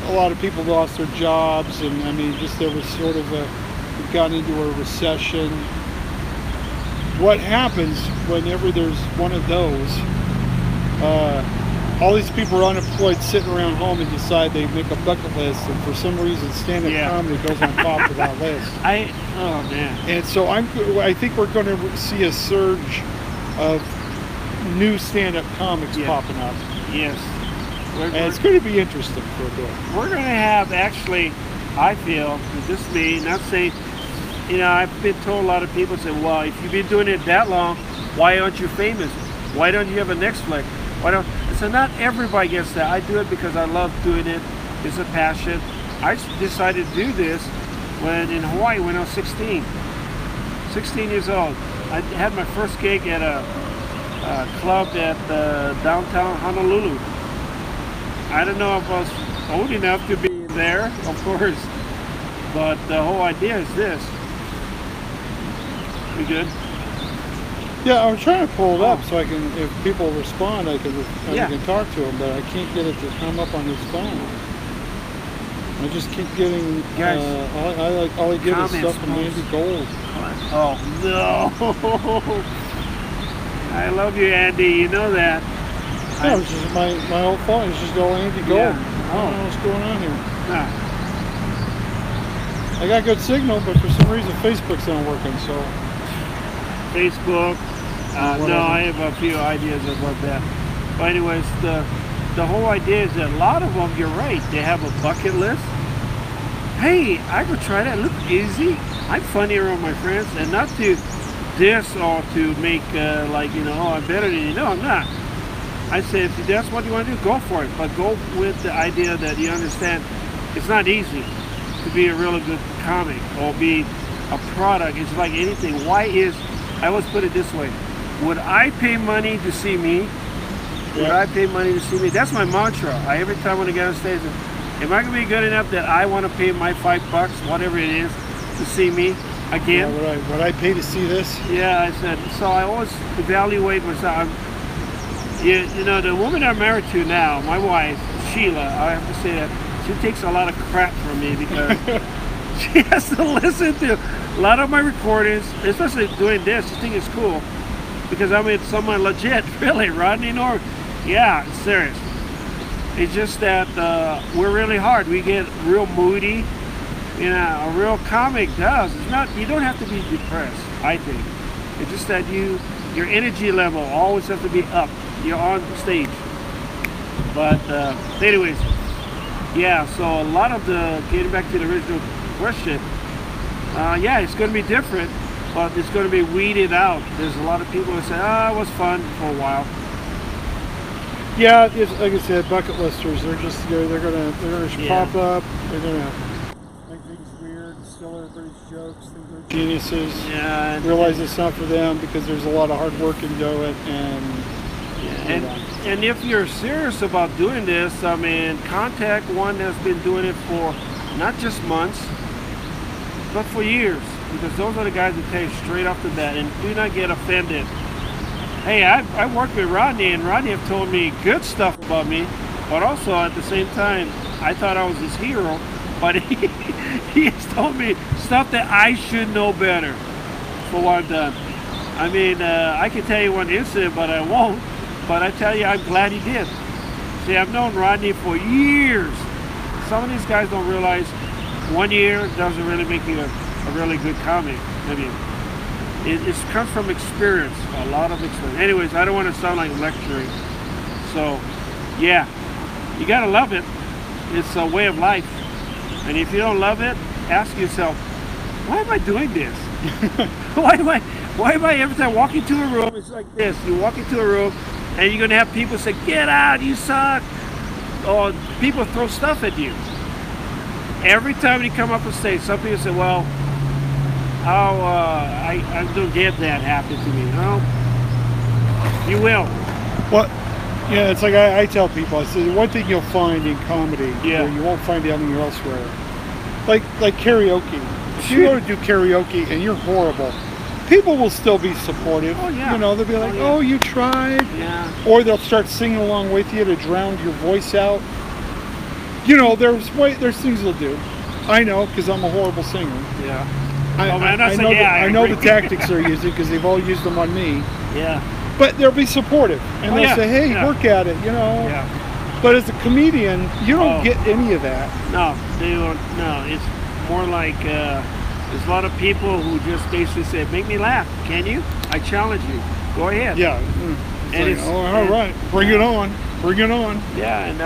A lot of people lost their jobs, and I mean, just there was sort of we got into a recession. What happens whenever there's one of those? All these people are unemployed, sitting around home, and decide they make a bucket list, and for some reason, stand-up comedy goes on top of that list. Oh man. And so I think we're going to see a surge of new stand-up comics popping up. Yes. And it's going to be interesting for a bit. We're going to have, actually, I feel, this is me, not saying you know, I've been told a lot of people say, well, if you've been doing it that long, why aren't you famous? Why don't you have a next flick? Why don't? So not everybody gets that. I do it because I love doing it. It's a passion. I decided to do this when in Hawaii when I was 16. 16 years old. I had my first gig at a club at downtown Honolulu. I don't know if I was old enough to be there, of course, but the whole idea is this. We good? Yeah, I'm trying to pull it up so I can, if people respond, I can talk to them, but I can't get it to come up on his phone. I just keep getting, all I get is stuff from Andy Gold. Oh, no. I love you, Andy. You know that. No, it's just my whole phone is just all Andy Gold. Yeah. I don't know what's going on here. Nah. I got good signal, but for some reason Facebook's not working, so. Facebook. No, I have a few ideas about that. But anyways, the whole idea is that a lot of them, you're right, they have a bucket list. Hey, I could try that. Look easy. I'm funny around my friends, and not to diss or to make like, you know, oh, I'm better than you. No, I'm not. I say if that's what you want to do, go for it. But go with the idea that you understand it's not easy to be a really good comic or be a product. It's like anything. I always put it this way. Would I pay money to see me? Would I pay money to see me? That's my mantra. Every time when I get on stage, am I going to be good enough that I want to pay my $5, whatever it is, to see me again? Yeah, would I pay to see this? Yeah, I said. So I always evaluate myself. You know, the woman I'm married to now, my wife, Sheila, I have to say that she takes a lot of crap from me because she has to listen to a lot of my recordings, especially doing this. She thinks it's cool because I mean, someone legit, really, Rodney Norman. Yeah, it's serious. It's just that we're really hard. We get real moody. You know, a real comic does. It's not. You don't have to be depressed, I think. It's just that your energy level always has to be up. You're on stage. But anyways, yeah. So a lot of getting back to the original question. Yeah, it's going to be different, but it's going to be weeded out. There's a lot of people who say, it was fun for a while. Yeah, it's, like I said, bucket listers. They're just they're gonna pop up. They're gonna make things weird, steal everybody's jokes, think they're geniuses. Yeah, realize it's not for them because there's a lot of hard work into it, and if you're serious about doing this, I mean, contact one that's been doing it for not just months, but for years, because those are the guys that tell you straight off the bat, and do not get offended. Hey, I worked with Rodney, and Rodney have told me good stuff about me, but also at the same time, I thought I was his hero, but he has told me stuff that I should know better for what I've done. I mean, I can tell you one incident, but I won't. But I tell you, I'm glad he did. See, I've known Rodney for years. Some of these guys don't realize 1 year doesn't really make you a really good comic. I mean, it comes from experience, a lot of experience. Anyways, I don't want to sound like lecturing. So, yeah, you gotta love it. It's a way of life. And if you don't love it, ask yourself, why am I doing this? Why am I every time I walk into a room, it's like this. You walk into a room and you're gonna have people say, get out, you suck. Or people throw stuff at you. Every time you come up on stage, some people say, well, I don't get that happen to me. No, you will. Well, yeah, it's like I tell people, I say, one thing you'll find in comedy where you won't find it anywhere elsewhere, like karaoke. If you go to do karaoke and you're horrible, people will still be supportive. Oh, yeah. You know, they'll be like, oh, you tried. Yeah. Or they'll start singing along with you to drown your voice out. You know, there's things they'll do. I know, because I'm a horrible singer. Yeah. I know the tactics they're using because they've all used them on me. Yeah. But they'll be supportive. And they'll say, hey, work at it, you know. Yeah. But as a comedian, you don't get any of that. No, they don't. No, it's more like there's a lot of people who just basically say, make me laugh. Can you? I challenge you. Go ahead. Yeah. It's all right. Bring it on. Bring it on. Yeah, and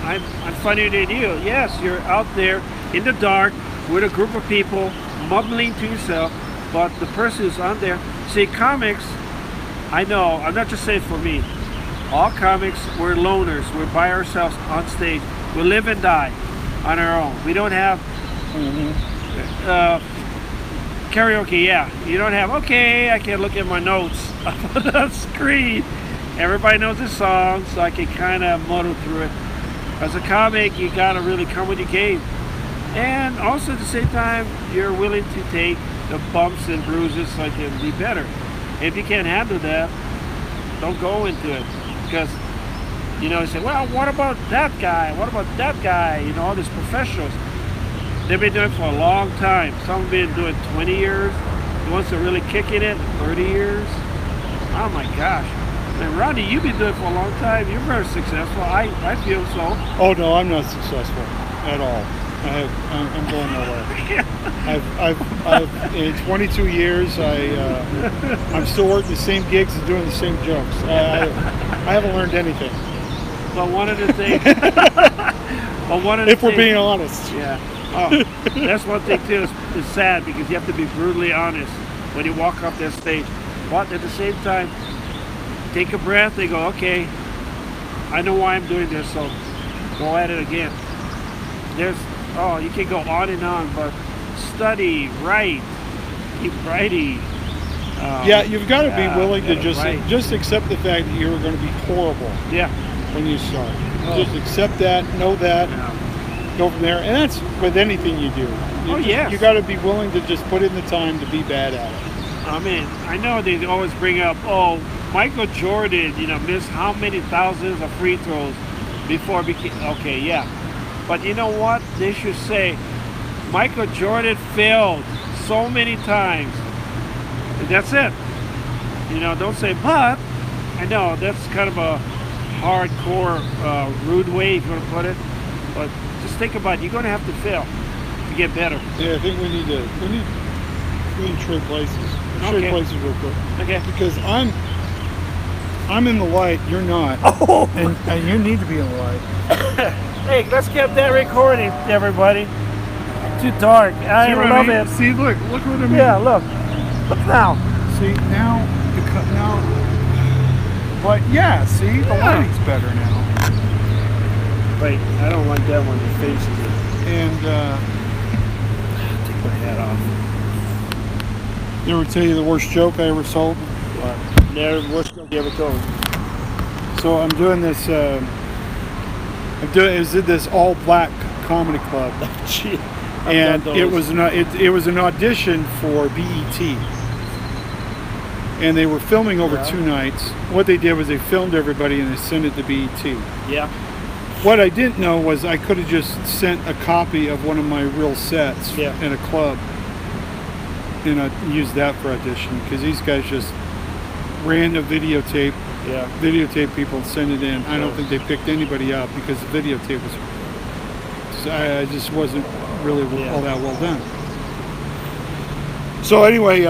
I'm funnier than you. Yes, you're out there in the dark with a group of people mumbling to yourself, but the person who's on there. See, comics, I know, I'm not just saying for me. All comics, we're loners. We're by ourselves on stage. We live and die on our own. We don't have karaoke. Yeah, you don't have. Okay, I can look at my notes on the screen. Everybody knows the song, so I can kind of muddle through it. As a comic, you gotta really come with your game, and also at the same time, you're willing to take the bumps and bruises so you can be better. If you can't handle that, don't go into it, because you say, well, what about that guy? What about that guy? All these professionals, they've been doing it for a long time. Some have been doing 20 years. The ones that are really kicking it, 30 years. Oh my gosh. And Rodney, you've been doing it for a long time. You're very successful. I feel so. Oh no, I'm not successful at all. I'm going nowhere. I've in 22 years, I'm still working the same gigs and doing the same jokes. I haven't learned anything. But one of the things. If we're being honest. Yeah. Oh, that's one thing too. It's sad because you have to be brutally honest when you walk up that stage. But at the same time, take a breath and go, okay, I know why I'm doing this, so go at it again. You can go on and on, but study, write, keep writing. Yeah, you've got to be willing to just accept the fact that you're going to be horrible. Yeah. When you start. Just accept that, know that, go from there. And that's with anything you do. You got to be willing to just put in the time to be bad at it. I mean, I know they always bring up, Michael Jordan, missed how many thousands of free throws before became, okay, yeah. But you know what? They should say, Michael Jordan failed so many times. And that's it. Don't say, but. I know, that's kind of a hardcore, rude way, if you want to put it. But just think about it. You're going to have to fail to get better. Yeah, I think we need to trade places. Trade places real quick. Okay. Because I'm in the light, you're not. Oh. And you need to be in the light. Hey, let's get that recording, everybody. Too dark. I love it. See, look what I mean. Yeah, look now. See, now. But yeah, see, the lighting's better now. Wait, I don't like that one. The face is. And take my hat off. You ever tell you the worst joke I ever told? What? Never. Worst joke you ever told? So I'm doing this. I did this all black comedy club. Gee, and it was an audition for BET. And they were filming over 2 nights. What they did was they filmed everybody and they sent it to BET. Yeah. What I didn't know was I could have just sent a copy of one of my real sets in a club. And I used that for audition because these guys just ran a videotape people and sent it in. I don't think they picked anybody up because the videotape was. I just wasn't really all that well done. So anyway,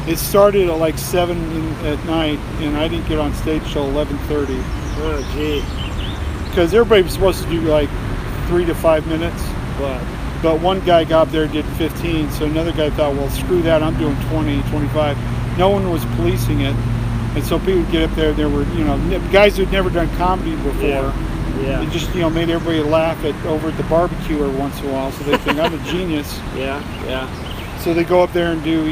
it started at like 7 at night, and I didn't get on stage till 11:30. Oh, gee. Because everybody was supposed to do like 3 to 5 minutes. But one guy got up there and did 15, so another guy thought, well, screw that, I'm doing 20, 25. No one was policing it, and so people would get up there. There were, guys who'd never done comedy before. Yeah. It just, made everybody laugh over at the barbecue every once in a while, so they think I'm a genius. Yeah. So they go up there and do,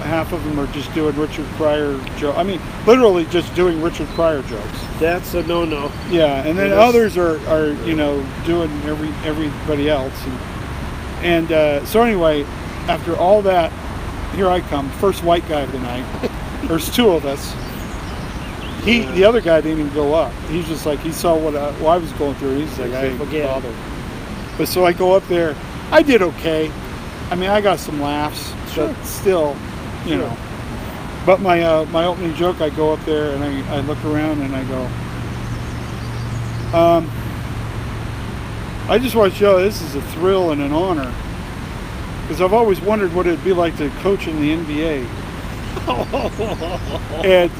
half of them are just doing Richard Pryor jokes. I mean, literally just doing Richard Pryor jokes. That's a no-no. Yeah, and then others are doing everybody else. And so anyway, after all that, here I come, first white guy of the night. There's 2 of us. The other guy didn't even go up. He's just like, he saw what I was going through. He's like, I ain't bothered. But so I go up there. I did okay. I mean, I got some laughs, but still, know. But my opening joke, I go up there and I look around and I go, I just want to show this is a thrill and an honor. Because I've always wondered what it'd be like to coach in the NBA. And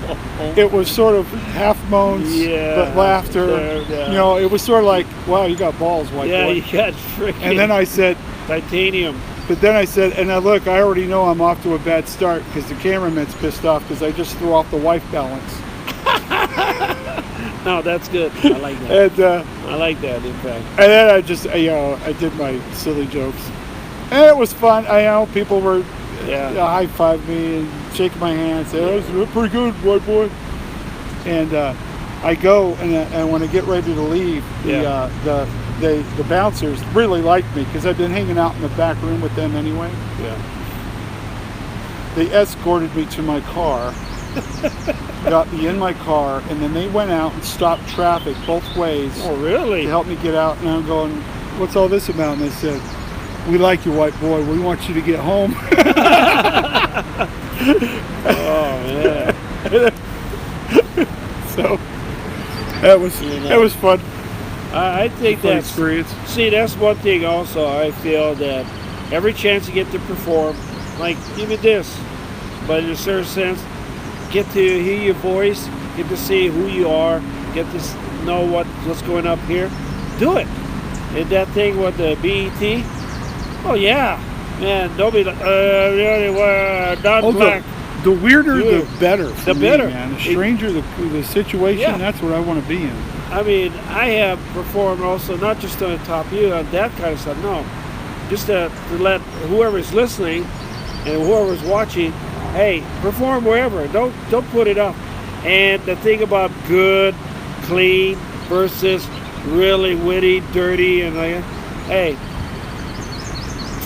it was sort of half moans, but laughter. It was sort of like, wow, you got balls, white boy. Yeah, you got freaking. And then I said, Titanium. But then I said, and look, I already know I'm off to a bad start because the cameraman's pissed off because I just threw off the wife balance. No, that's good. I like that. And I like that, in fact. and then I just, I did my silly jokes, and it was fun. People were high five me and shaking my hand, say, "Oh, that was pretty good, white boy." And I go and when I get ready to leave, the bouncers really liked me because I've been hanging out in the back room with them anyway. Yeah. They escorted me to my car, got me in my car, and then they went out and stopped traffic both ways. Oh, really? To help me get out. And I'm going, "What's all this about?" And they said, "We like you, white boy. We want you to get home." Oh, man. So that was fun. I think Fun that's experience. See, that's one thing also. I feel that every chance you get to perform, like even this, but in a certain sense, get to hear your voice, get to see who you are, get to know what's going up here. Do it. And that thing with the BET, oh yeah, man, don't be like, really, not black. The weirder, the better. For The better. me, man. The stranger the situation, that's what I want to be in. I mean, I have performed also, not just on the top view, on that kind of stuff, no. Just to let whoever's listening and whoever's watching, hey, perform wherever. Don't put it up. And the thing about good, clean versus really witty, dirty, and like, hey,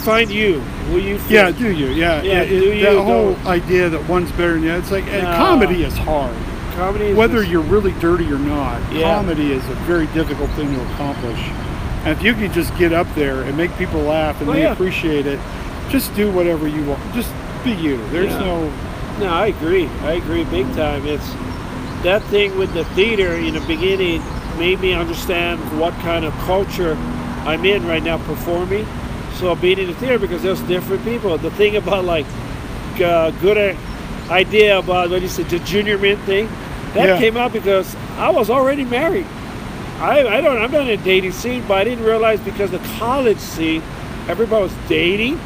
find you. Who you feel. Yeah, do you? Yeah. That whole idea that one's better than the other. It's like comedy is hard. Comedy is whether you're really dirty or not. Yeah. Comedy is a very difficult thing to accomplish. And if you can just get up there and make people laugh and they appreciate it, just do whatever you want. Just be you. There's no. I agree big time. It's that thing with the theater in the beginning made me understand what kind of culture I'm in right now performing. So being in the theater, because there's different people. The thing about like good idea about what you said, the junior mint thing, that came out because I was already married. I'm not in a dating scene, but I didn't realize because the college scene, everybody was dating,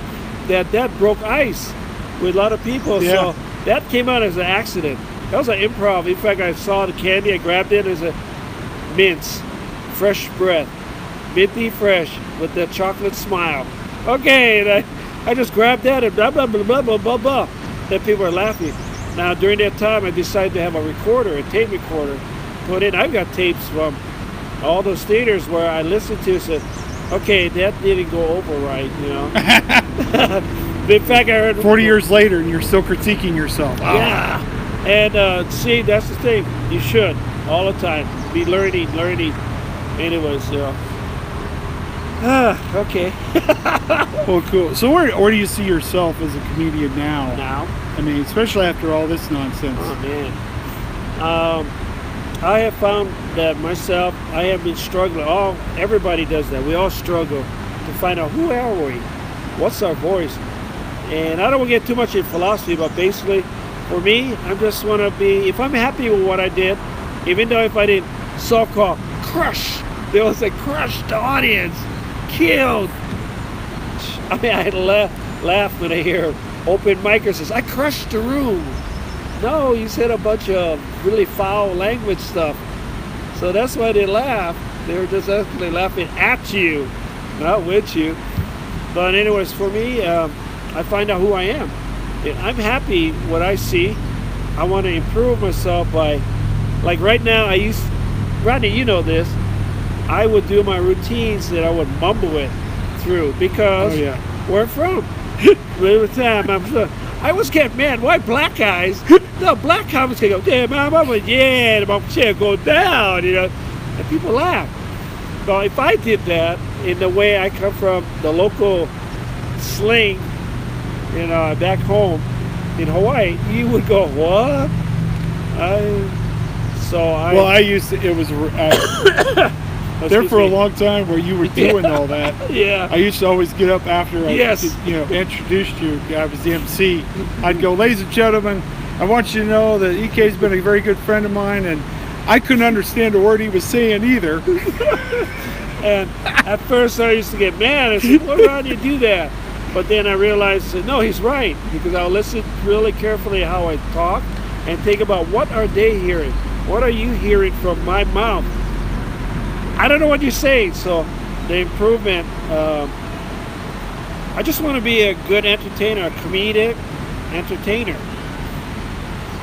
that broke ice with a lot of people. Yeah. So that came out as an accident. That was an improv. In fact, I saw the candy, I grabbed it as a mints, fresh breath, minty fresh with the chocolate smile. Okay, and I just grabbed that and blah, blah, blah, blah, blah, blah, blah. Then people are laughing. Now, during that time, I decided to have a recorder, a tape recorder, put in. I've got tapes from all those theaters where I listened to, said, okay, that didn't go over right, you know. In fact, I heard 40 years later, and you're still critiquing yourself. Yeah. And see, that's the thing. You should, all the time, be learning. Anyways, okay. Well, cool. So where do you see yourself as a comedian now? Now? I mean, especially after all this nonsense. Oh, man. I have found that myself, I have been struggling. Everybody does that. We all struggle to find out who are we? What's our voice? And I don't want to get too much in philosophy, but basically, for me, I just want to be, if I'm happy with what I did, even though if I didn't so-called crush, they will say crush the audience, killed. I mean, I laugh when I hear open micers says, I crushed the room. No, you said a bunch of really foul language stuff. So that's why they laugh. They were just actually laughing at you, not with you. But anyways, for me, I find out who I am. And I'm happy what I see. I want to improve myself by, like right now, Rodney, you know this, I would do my routines that I would mumble it through because where I'm from. With time, I was kept, man, why black guys? No, black comics can go, yeah, man, my chair go down, you know, and people laugh. But if I did that in the way I come from, the local slang, you know, back home in Hawaii, you would go, what? I used to, it was there for a long time where you were doing all that. Yeah. I used to always get up after I introduced you. I was the MC. I'd go, ladies and gentlemen, I want you to know that EK's been a very good friend of mine, and I couldn't understand a word he was saying either. And at first I used to get mad. I said, why do you do that? But then I realized, no, he's right, because I'll listen really carefully how I talk and think about what are they hearing? What are you hearing from my mouth? I don't know what you're saying. So the improvement, I just want to be a good entertainer, a comedic entertainer.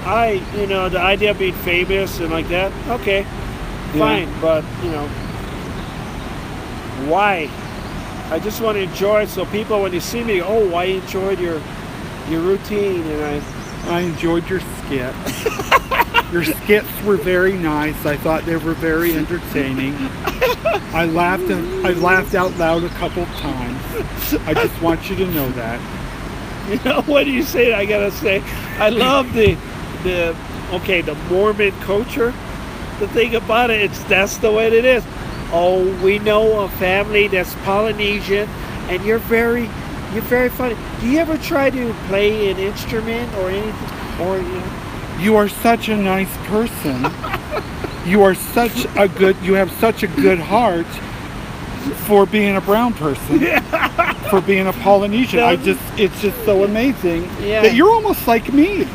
The idea of being famous and like that, okay, fine, but why? I just want to enjoy it so people, when they see me, oh, I enjoyed your routine, and I enjoyed your skit. Your skits were very nice. I thought they were very entertaining. I laughed out loud a couple of times. I just want you to know that. What do you say? I gotta say, I love the Mormon culture. The thing about it, that's the way it is. Oh, we know a family that's Polynesian, and you're very funny. Do you ever try to play an instrument or anything? Or you are such a nice person. You have such a good heart for being a brown person. For being a Polynesian. It's just so amazing that you're almost like me.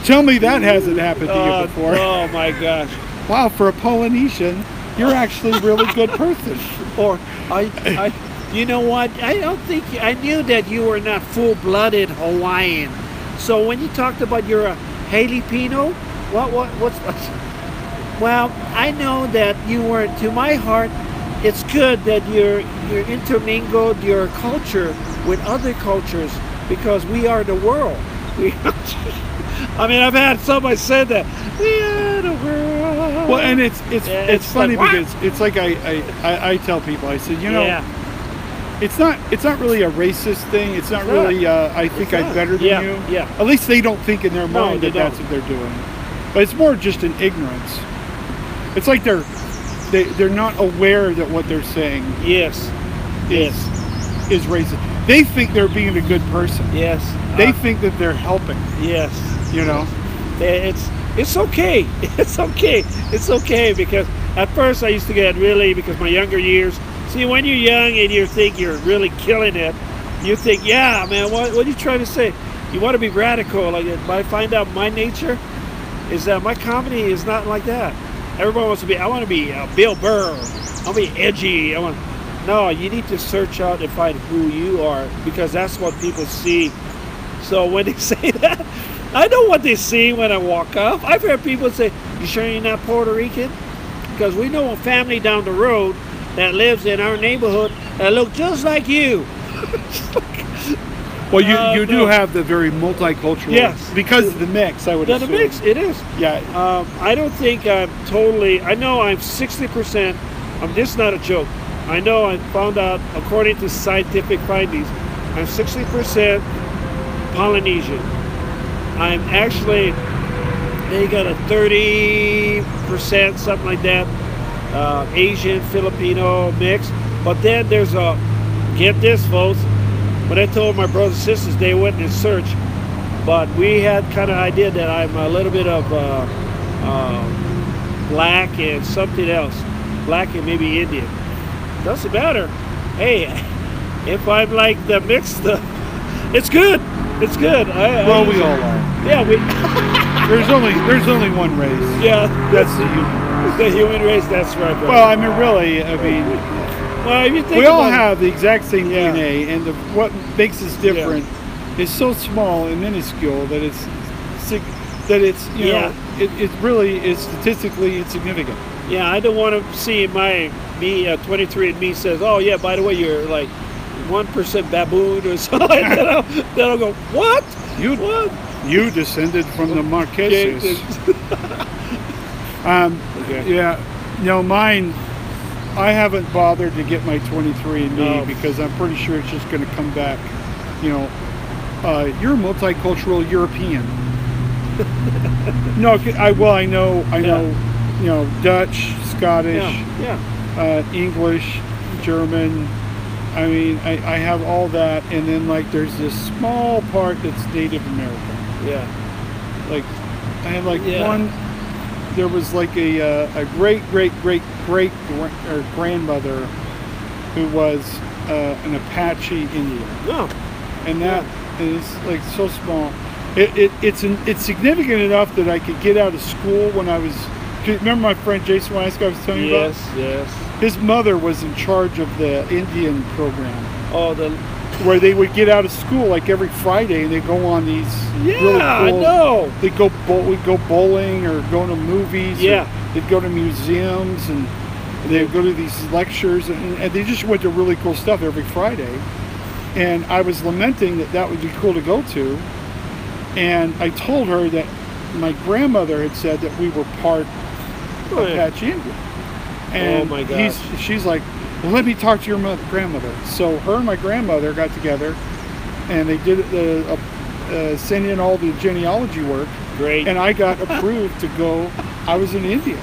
Tell me that hasn't happened to you before. Oh my gosh. Wow, for a Polynesian, you're actually a really good person. Or you know what? I don't think I knew that you were not full-blooded Hawaiian. So when you talked about you're a Filipino, what's well, I know that you weren't. To my heart, it's good that you're intermingled your culture with other cultures, because we are the world. I mean, I've had somebody say that we are the world. Well, and it's funny like, because it's like I tell people, I said, it's not really a racist thing. It's not really I think I'm better than you. Yeah. At least they don't think in their mind that that's what they're doing. But it's more just an ignorance. It's like they're not aware that what they're saying is racist. They think they're being a good person. Yes. They think that they're helping. Yes. It's okay. It's okay. It's okay, because at first I used to get because my younger years. See, when you're young and you think you're really killing it, you think, yeah, man, what are you trying to say? You want to be radical. Like, but I find out my nature is that my comedy is not like that. Everybody wants to be. I want to be Bill Burr. I want to be edgy. No, you need to search out and find who you are, because that's what people see. So when they say that, I know what they see when I walk up. I've heard people say, "You sure you're not Puerto Rican?" Because we know a family down the road that lives in our neighborhood that look just like you. Well, you do have the very multicultural. Yes. Because of the mix, I would assume. The mix, it is. Yeah. I don't think I'm totally. I know I'm 60%. This is not a joke. I know I found out, according to scientific findings, I'm 60% Polynesian. I'm actually, they got a 30%, something like that, Asian, Filipino mix. But then there's get this, folks, when I told my brothers and sisters, they went and searched. But we had kind of idea that I'm a little bit of black and something else. Black and maybe Indian. Doesn't matter. Hey, if I'm like the mixed stuff, it's good. It's good. We all are. Yeah, there's only one race. Yeah, that's the human race. That's right. Well, I mean, really, well, if you think we all have the exact same DNA, and what makes us different is so small and minuscule that it's it really is statistically insignificant. Yeah, I don't want to see me 23andMe says, oh yeah, by the way, you're like 1% baboon or something like that. Then I'll go, what? You descended from the Marquesas. Yeah, mine. I haven't bothered to get my 23andMe because I'm pretty sure it's just going to come back. You're a multicultural European. No, I know. Dutch, Scottish, English, German. I mean, I have all that, and then there's this small part that's Native American. Yeah. I have there was like a great grandmother who was an Apache Indian. No. And that is like so small. It's significant enough that I could get out of school when I was. Remember my friend Jason Weiska I was telling you about? Yes. His mother was in charge of the Indian program. Oh, where they would get out of school like every Friday and they go on these really cool. I know. We'd go bowling or go to movies. Yeah. They'd go to museums and they'd go to these lectures and they just went to really cool stuff every Friday. And I was lamenting that would be cool to go to. And I told her that my grandmother had said that we were part Apache Indian. And oh my gosh. She's like, well, let me talk to your grandmother. So her and my grandmother got together and they did send in all the genealogy work. Great. And I got approved to go. I was an Indian.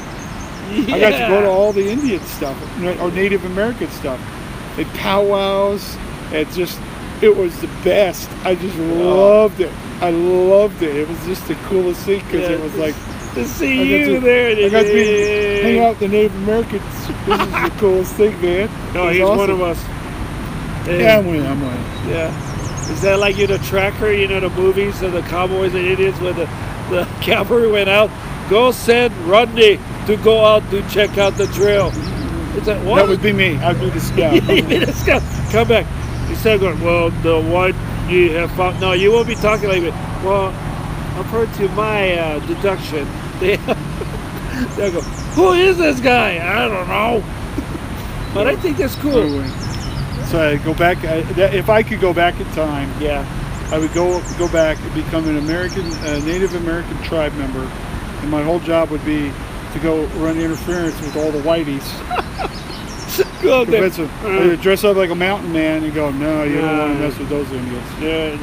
Yeah. I got to go to all the Indian stuff or Native American stuff. They powwows. It was the best. I just loved it. I loved it. It was just the coolest thing because it was like to see you there. I got to hang out with the Native Americans. This is the coolest thing, man. No, he's awesome. One of us. Yeah, I'm winning. Yeah. Is that like the tracker? The movies of the cowboys and Indians where the cavalry went out. Go send Rodney to go out to check out the drill. It's like, what? That would be me. I'd be the scout. You'd be the scout. Come back. Instead of going, well, the one you have found. No, you won't be talking like that. Well, according to my deduction, they'll go, who is this guy? I don't know. But I think that's cool. Anyway, so I go back. If I could go back in time, I would go back and become an Native American tribe member, and my whole job would be to go run interference with all the whiteys. Go there. Dress up like a mountain man and go, no, you don't want to mess with those Indians.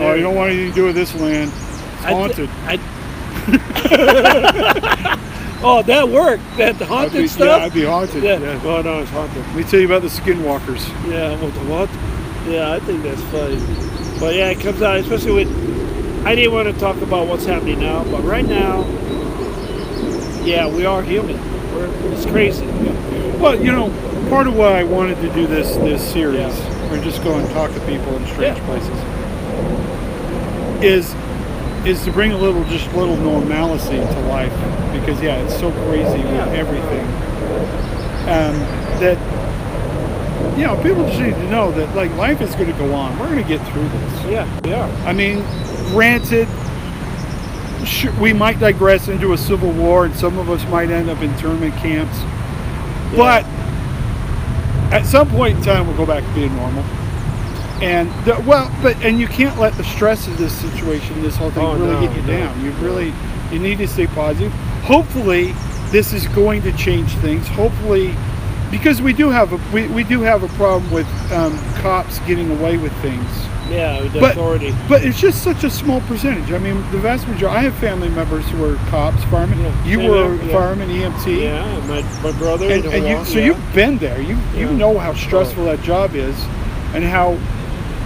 Oh, you don't want anything to do with this land. It's haunted. Oh, that worked. That haunted stuff? Yeah, I'd be haunted. Yeah. Oh, no, it's haunted. Let me tell you about the skinwalkers. Yeah, what? Yeah, I think that's funny. But yeah, it comes out, especially I didn't want to talk about what's happening now, but right now, yeah, we are human. It's crazy. Well, part of why I wanted to do this series, or just go and talk to people in strange places, is to bring a little normalcy to life, because it's so crazy with everything. That people just need to know that like life is going to go on. We're going to get through this. Yeah, we are. I mean, granted, we might digress into a civil war, and some of us might end up in internment camps. Yeah. But at some point in time, we'll go back to being normal. And and you can't let the stress of this situation, this whole thing, get you down. You need to stay positive. Hopefully, this is going to change things. Hopefully, because we do have a problem with cops getting away with things. Yeah, with authority. But it's just such a small percentage. I mean, the vast majority. I have family members who are cops, firemen. Yeah. You were a fireman, EMT. Yeah, my brother. And you've been there. You know how stressful that job is, and how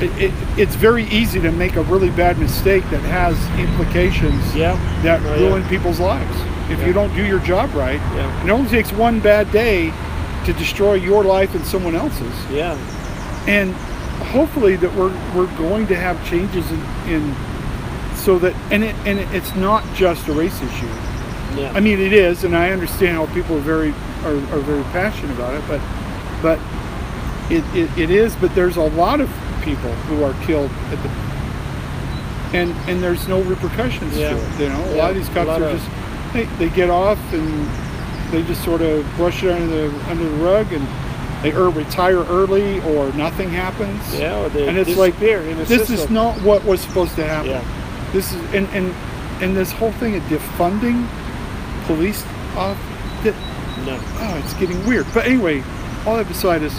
it's very easy to make a really bad mistake that has implications that ruin people's lives if you don't do your job right. Yeah. It only takes one bad day to destroy your life and someone else's. Yeah. And hopefully that we're going to have changes in so that and it's not just a race issue. Yeah. I mean, it is, and I understand how people are very passionate about it, but it is. But there's a lot of people who are killed and there's no repercussions to it. A lot of these cops are just they get off and they just sort of brush it under the rug, and they retire early, or nothing happens. Yeah, or they and it's disappear in the this system. is not what was supposed to happen. Yeah. This is and this whole thing of defunding police it's getting weird. But anyway, all that beside us,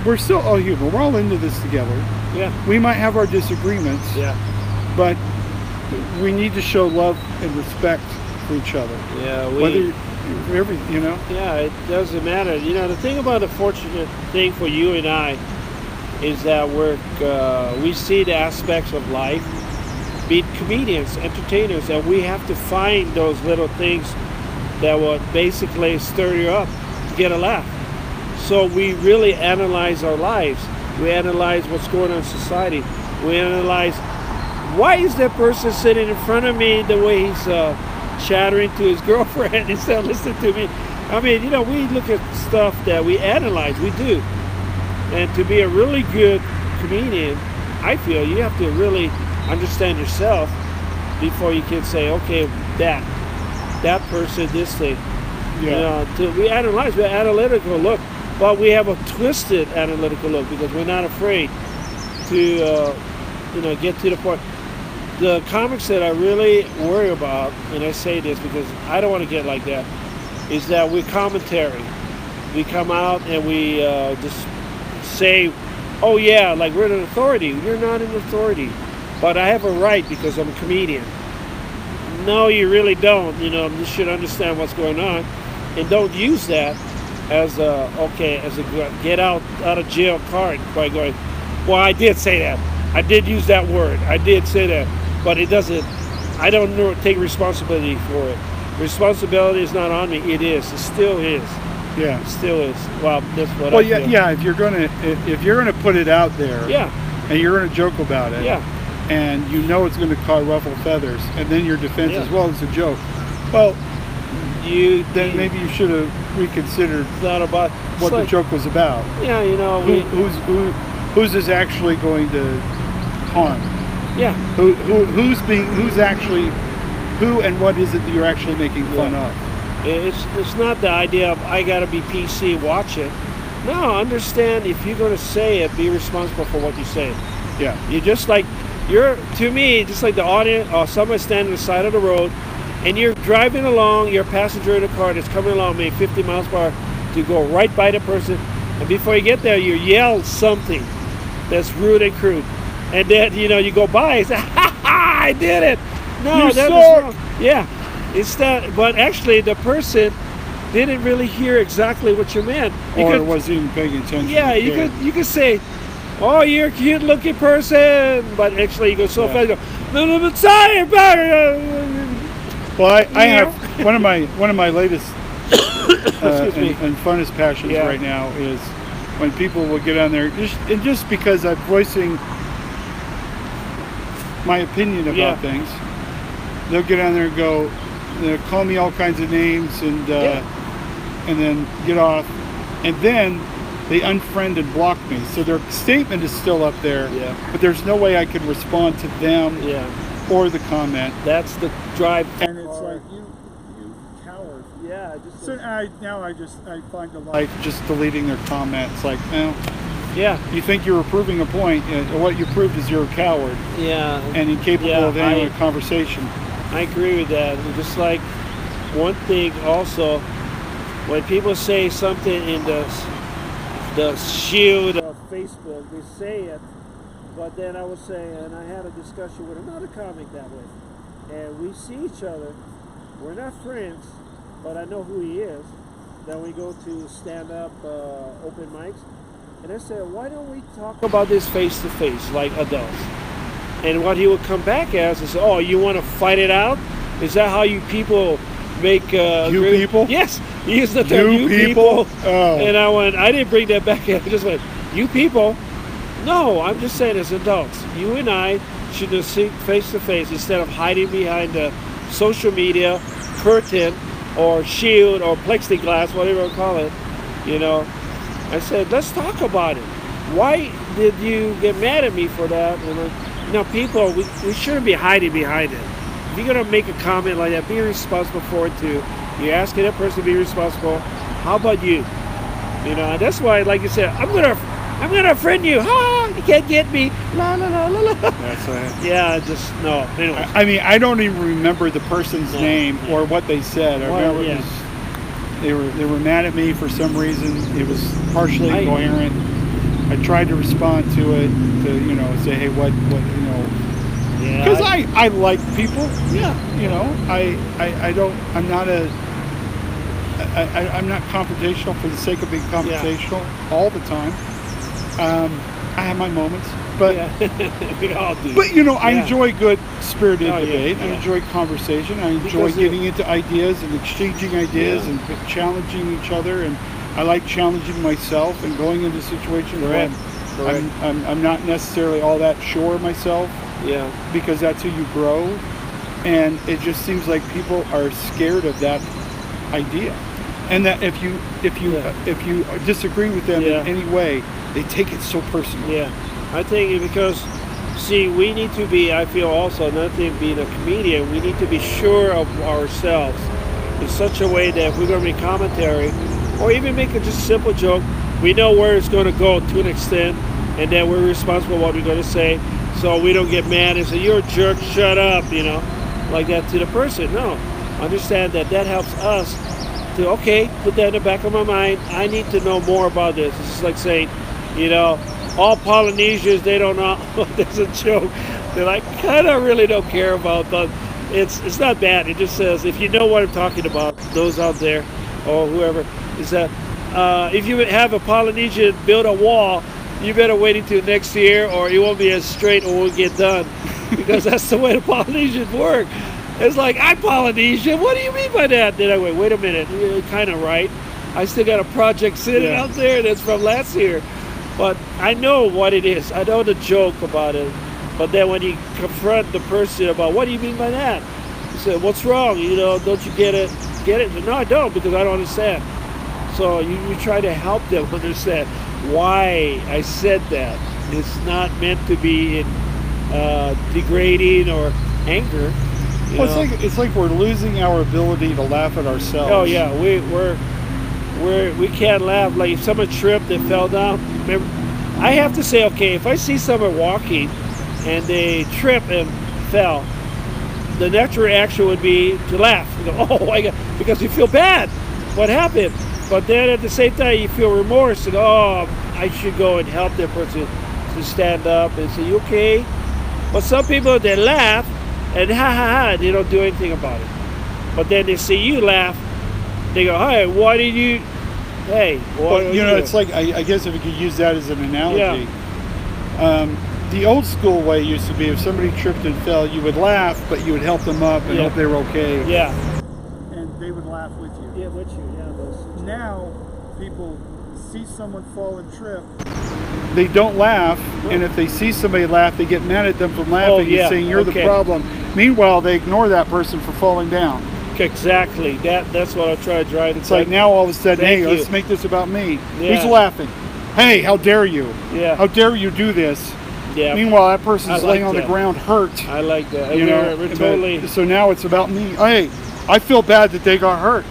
we're still all human. We're all into this together. Yeah. We might have our disagreements. Yeah. But we need to show love and respect for each other. Yeah. Yeah, it doesn't matter. The thing about the fortunate thing for you and I is that we see the aspects of life be comedians, entertainers, and we have to find those little things that will basically stir you up to get a laugh. So we really analyze our lives. We analyze what's going on in society. We analyze, why is that person sitting in front of me the way he's chattering to his girlfriend instead of listening to me? I mean, you know, we look at stuff that we analyze, we do. And to be a really good comedian, I feel you have to really understand yourself before you can say, okay, that person, this thing. Yeah. You know, we analyze, we're analytical look, but we have a twisted analytical look because we're not afraid to, you know, get to the point. The comics that I really worry about, and I say this because I don't want to get like that, is that we commentary. We come out and we just say, oh yeah, like we're an authority. You're not an authority, but I have a right because I'm a comedian. No, you really don't. You know, you should understand what's going on, and don't use that as a get out of jail card by going, well, I did say that. I did use that word. I did say that, but it doesn't. I don't take responsibility for it. Responsibility is not on me. It is. It still is. Yeah. It still is. Well, that's what Well, I yeah, feel. yeah. If you're gonna put it out there, Yeah. and you're gonna joke about it, Yeah. and you know it's gonna cause ruffle feathers, and then your defense Yeah. is, well, it's a joke. Well, then You maybe you should have reconsidered thought about what the joke was about. Yeah, you know, Who's this actually going to harm? yeah. Who's actually who, and what is it that you're actually making fun of? It's not the idea of I gotta be PC, watch it. No, understand if you're gonna say it, be responsible for what you say. Yeah. To me, just like the audience or somebody standing on the side of the road, and you're driving along, you're a passenger in a car that's coming along maybe 50 miles per hour to go right by the person, and before you get there, you yell something that's rude and crude, and then you go by and say, "Ha ha! I did it." No, You that suck. was wrong. Yeah, it's that. But actually, the person didn't really hear exactly what you meant. Or wasn't even paying attention. Yeah, you could say, "Oh, you're a cute-looking person," but actually, you go so fast. You go, "No, but sorry about it." Well, I have one of my latest and funnest passions right now is when people will get on there just because I'm voicing my opinion about things. They'll get on there and go, they'll call me all kinds of names and then get off, and then they unfriend and block me. So their statement is still up there, but there's no way I can respond to them or the comment. That's the drive. And it's like, you coward. Yeah. So I find the life just deleting their comments. Like, you think you're proving a point, and what you proved is you're a coward. Yeah. And incapable of having a conversation. I agree with that. And just like one thing also, when people say something in the shield of Facebook, they say it, but then I would say, and I had a discussion with another comic that way, and we see each other, we're not friends, but I know who he is. Then we go to stand-up open mics, and I said, why don't we talk about this face-to-face like adults? And what he would come back as is, oh, you want to fight it out? Is that how you people make... people? Yes, he used the term you people. Oh. And I didn't bring that back in. I just went, you people? No, I'm just saying as adults, you and I should just see face-to-face instead of hiding behind the social media curtain or shield or plexiglass, whatever you call it, I said, let's talk about it. Why did you get mad at me for that? And people, we shouldn't be hiding behind it. If you're going to make a comment like that, be responsible for it too. You're asking that person to be responsible. How about you? And that's why, like you said, I'm gonna friend you. Ha! You can't get me. La la la la la. That's right. Yeah, just no. Anyway. I mean, I don't even remember the person's name or what they said. I remember they were mad at me for some reason. It was partially incoherent. I tried to respond to it to say, hey, what Yeah. Because I like people. Yeah. I'm not confrontational for the sake of being confrontational all the time. I have my moments. But we all do. But I enjoy good spirited debate. Yeah. I enjoy conversation. I enjoy getting into ideas and exchanging ideas and challenging each other. And I like challenging myself and going into situations where I'm not necessarily all that sure of myself. Yeah. Because that's who you grow. And it just seems like people are scared of that idea. And that if you disagree with them in any way, they take it so personally. Yeah. I think because, see, we need to be, I feel also, not being a comedian, we need to be sure of ourselves in such a way that if we're going to make commentary, or even make a just simple joke, we know where it's going to go to an extent, and that we're responsible for what we're going to say, so we don't get mad and say, you're a jerk, shut up, like that to the person. No. Understand that helps us to, okay, put that in the back of my mind. I need to know more about this. It's like saying, all Polynesians, they don't know. There's a joke that I kind of really don't care about, but it's not bad. It just says, if you know what I'm talking about, those out there or whoever, is that if you have a Polynesian build a wall, you better wait until next year or it won't be as straight or won't get done, because that's the way the Polynesians work. It's like, I'm Polynesian, what do you mean by that? Then I wait a minute, you're kind of right. I still got a project sitting out there that's from last year. But I know what it is. I know the joke about it. But then when you confront the person about, what do you mean by that? You say, what's wrong? Don't you get it? No, I don't, because I don't understand. So you try to help them understand why I said that. It's not meant to be in degrading or anger. Well, it's like we're losing our ability to laugh at ourselves. Oh yeah, we can't laugh. Like if someone tripped and fell down, remember, I have to say, okay, if I see someone walking and they trip and fell, the natural reaction would be to laugh. Oh my God, because you feel bad. What happened? But then at the same time, you feel remorse and I should go and help that person to stand up and say, you okay? But some people, they laugh and they don't do anything about it. But then they see you laugh, they go, hey, why did you? Hey, well, it's like, I guess if you could use that as an analogy, the old school way used to be if somebody tripped and fell, you would laugh, but you would help them up and hope they were okay. Yeah. And they would laugh with you. Yeah, with you. Yeah. Now, people see someone fall and trip, they don't laugh, and if they see somebody laugh, they get mad at them for laughing and saying, you're the problem. Meanwhile, they ignore that person for falling down. Exactly. That's what I try to drive. It's like now all of a sudden, hey, let's make this about me. Who's laughing? Hey, how dare you? Yeah. How dare you do this? Yeah. Meanwhile, that person's laying on the ground hurt. I like that. We're totally. So now it's about me. Hey, I feel bad that they got hurt.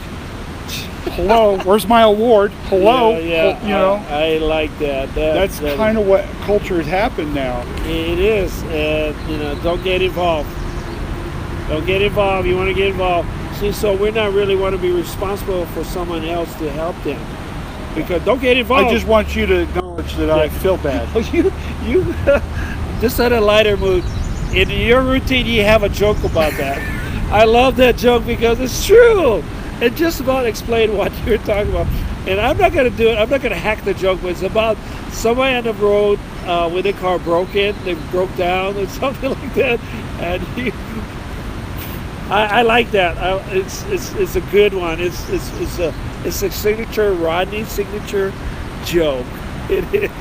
Hello, where's my award? Hello. Yeah. I like that. That's kind of what culture has happened now. It is. Don't get involved. Don't get involved. You want to get involved. See, so we're not really want to be responsible for someone else to help them. Because don't get involved. I just want you to acknowledge that I feel bad. You just on a lighter mood. In your routine, you have a joke about that. I love that joke because it's true. It just about explain what you're talking about. And I'm not going to do it. I'm not going to hack the joke, but it's about somebody on the road with their car broken. They broke down or something like that. And I like that. It's a good one. It's a signature Rodney signature joke. It is.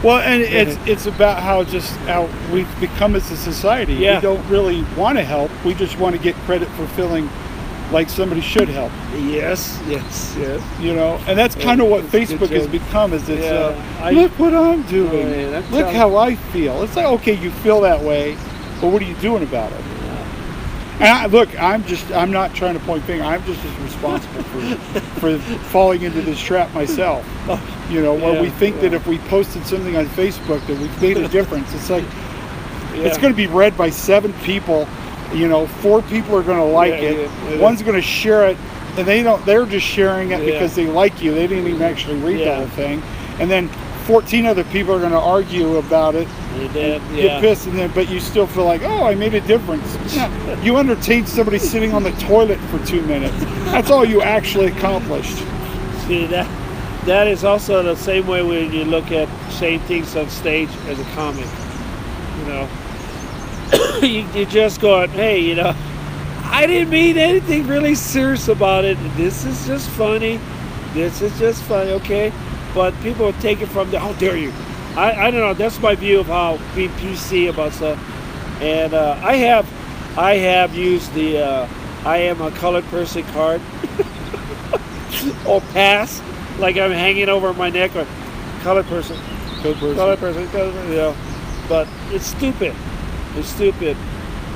Well, and it's about how we've become as a society. Yeah. We don't really want to help. We just want to get credit for feeling like somebody should help. Yes. And that's kind of what Facebook has become. Is look what I'm doing. Look how I feel. It's like, okay, you feel that way, but what are you doing about it? And I'm not trying to point fingers. I'm just as responsible for falling into this trap myself. Where we think that if we posted something on Facebook that we've made a difference. It's like it's going to be read by 7 people. 4 people are going to like it. One's going to share it, and they're just sharing it because they like you. They didn't even actually read the whole thing. And then 14 other people are going to argue about it. Get pissed, but you still feel like, oh, I made a difference. You entertained somebody sitting on the toilet for 2 minutes. That's all you actually accomplished. See, that is also the same way when you look at saying things on stage as a comic. you know, you just going, hey, you know, I didn't mean anything really serious about it. This is just funny. This is just funny, okay? But people take it from the, how dare you? I don't know. That's my view of how being PC about stuff. And I have used the I am a colored person card or pass, like I'm hanging over my neck or colored person, colored person, you know. But it's stupid. It's stupid.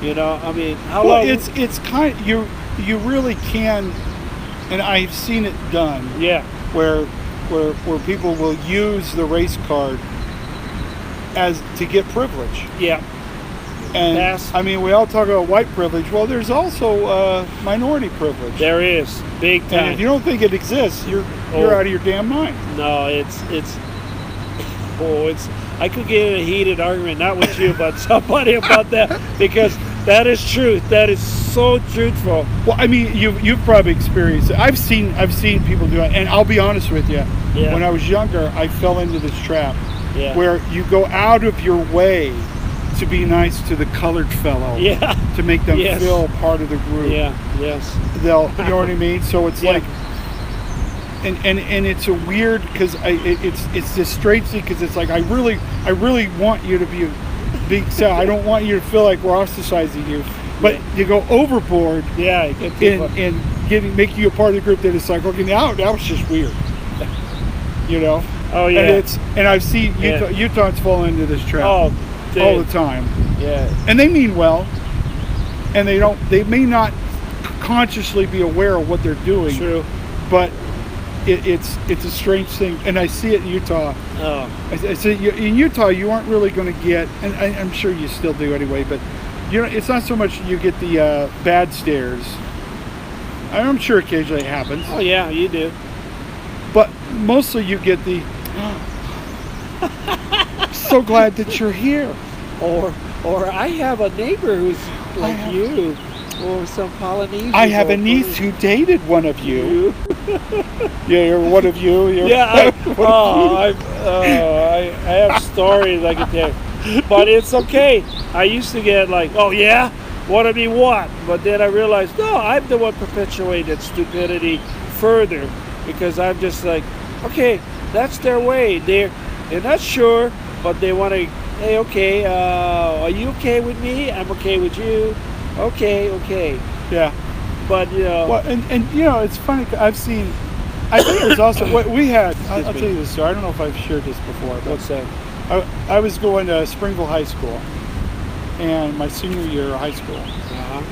You know, I mean, how long? It's kind of, you really can, and I've seen it done. Yeah. Where people will use the race card as to get privilege. Yeah. And Pass. I mean, we all talk about white privilege. Well, there's also minority privilege. There is, big time. And if you don't think it exists, you're out of your damn mind. No, it's. I could get in a heated argument, not with you, but somebody about that, because that is truth. That is so truthful. Well, I mean, you've probably experienced it. I've seen people do it, and I'll be honest with you. Yeah. When I was younger, I fell into this trap where you go out of your way to be nice to the colored fellow. Yeah. To make them feel part of the group. Yeah. Yes. They'll, you know what I mean? So it's like, and it's a weird, because it's this strange thing, because it's like I really want you to be a big self. I don't want you to feel like we're ostracizing you, but you go overboard. Yeah. in making you a part of the group that it's like, okay, now that was just weird. You know. Oh yeah. And I've seen Utahns fall into this trap. Oh. Dude. All the time. Yeah. And they mean well, and they may not consciously be aware of what they're doing. True. But it's a strange thing, and I see it in Utah. Oh. I say in Utah you aren't really going to get, and I'm sure you still do anyway, but you know, it's not so much you get the bad stares. I'm sure occasionally it happens. Oh yeah, you do. But mostly you get the so glad that you're here. Or I have a neighbor who's like you, or some Polynesian. I have a niece who dated one of you. Yeah, you're one of you. I have stories I can tell, but it's okay. I used to get like, oh yeah, what I mean what? But then I realized, no, I'm the one perpetuating stupidity further, because I'm just like, okay, that's their way. They're not sure, but they want to. Hey, okay, are you okay with me? I'm okay with you. Okay. Yeah. But, you know. Well, and you know, it's funny. I think there's also what we had. I'll tell you this story. I don't know if I've shared this before. What's that? I was going to Springville High School, and my senior year of high school,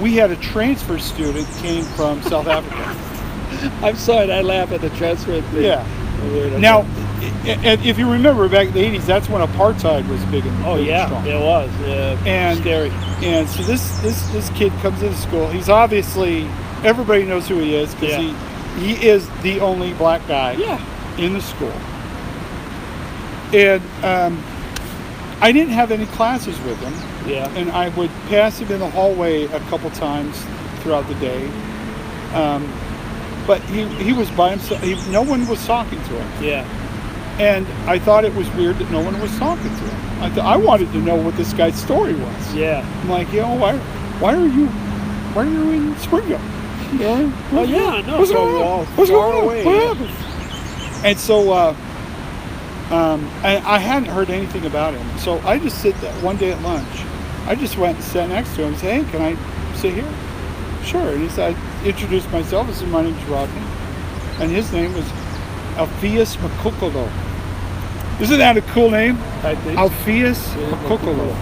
we had a transfer student came from South Africa. I'm sorry, I laugh at the transfer thing. Yeah. Now, if you remember back in the 80s, that's when apartheid was big and strong. It was. Yeah, and scary. And so this kid comes into school. He's obviously, everybody knows who he is, because he is the only black guy in the school. And I didn't have any classes with him. Yeah. And I would pass him in the hallway a couple times throughout the day. But he was by himself. No one was talking to him. Yeah. And I thought it was weird that no one was talking to him. I wanted to know what this guy's story was. Yeah. I'm like, you know, why are you in Springville? Oh yeah, no. What's going on? What's going on? Away, What happened? And so I hadn't heard anything about him. So I just one day at lunch. I just went and sat next to him and said, hey, can I sit here? Sure. And he said, I introduced myself. I said, my name's Rodney. And his name was Alpheus Makukolo. Isn't that a cool name? I think. Alpheus Makukolo.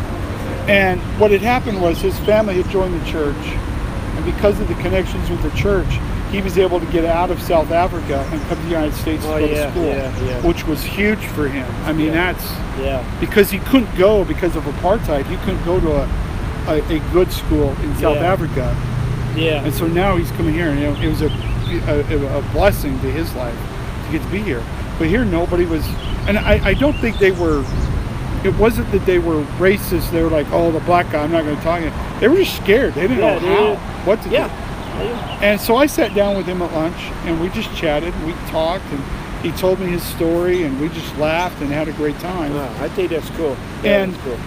And what had happened was his family had joined the church. And because of the connections with the church, he was able to get out of South Africa and come to the United States to go to school, which was huge for him. I mean, that's because he couldn't go because of apartheid. He couldn't go to a good school in South Africa. Yeah. And so now he's coming here, and you know, it was a blessing to his life to get to be here. But here, nobody was, and I don't think they were. It wasn't that they were racist. They were like, oh, the black guy, I'm not going to talk to him. They were just scared. They didn't know what to do. And so I sat down with him at lunch, and we just chatted, and we talked, and he told me his story, and we just laughed and had a great time. Wow, I think that's cool. And that's cool.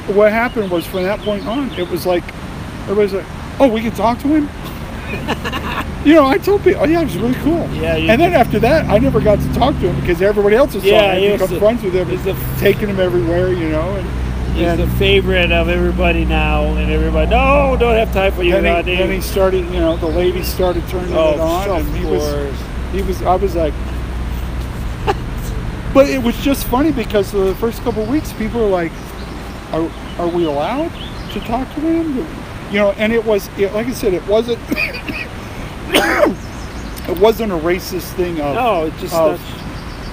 what happened was from that point on, it was like everybody's like, "Oh, we can talk to him." I told people, "Oh yeah, it was really cool." Yeah. And then after that, I never got to talk to him because everybody else was become friends with him, taking him everywhere, He's the favorite of everybody now, and everybody, no, don't have time for you. Then he started, the ladies started turning it on, and he was. I was like, but it was just funny because the first couple of weeks, people were like, "Are we allowed to talk to him?" And it was, like I said, it wasn't. It wasn't a racist thing of. No, it just.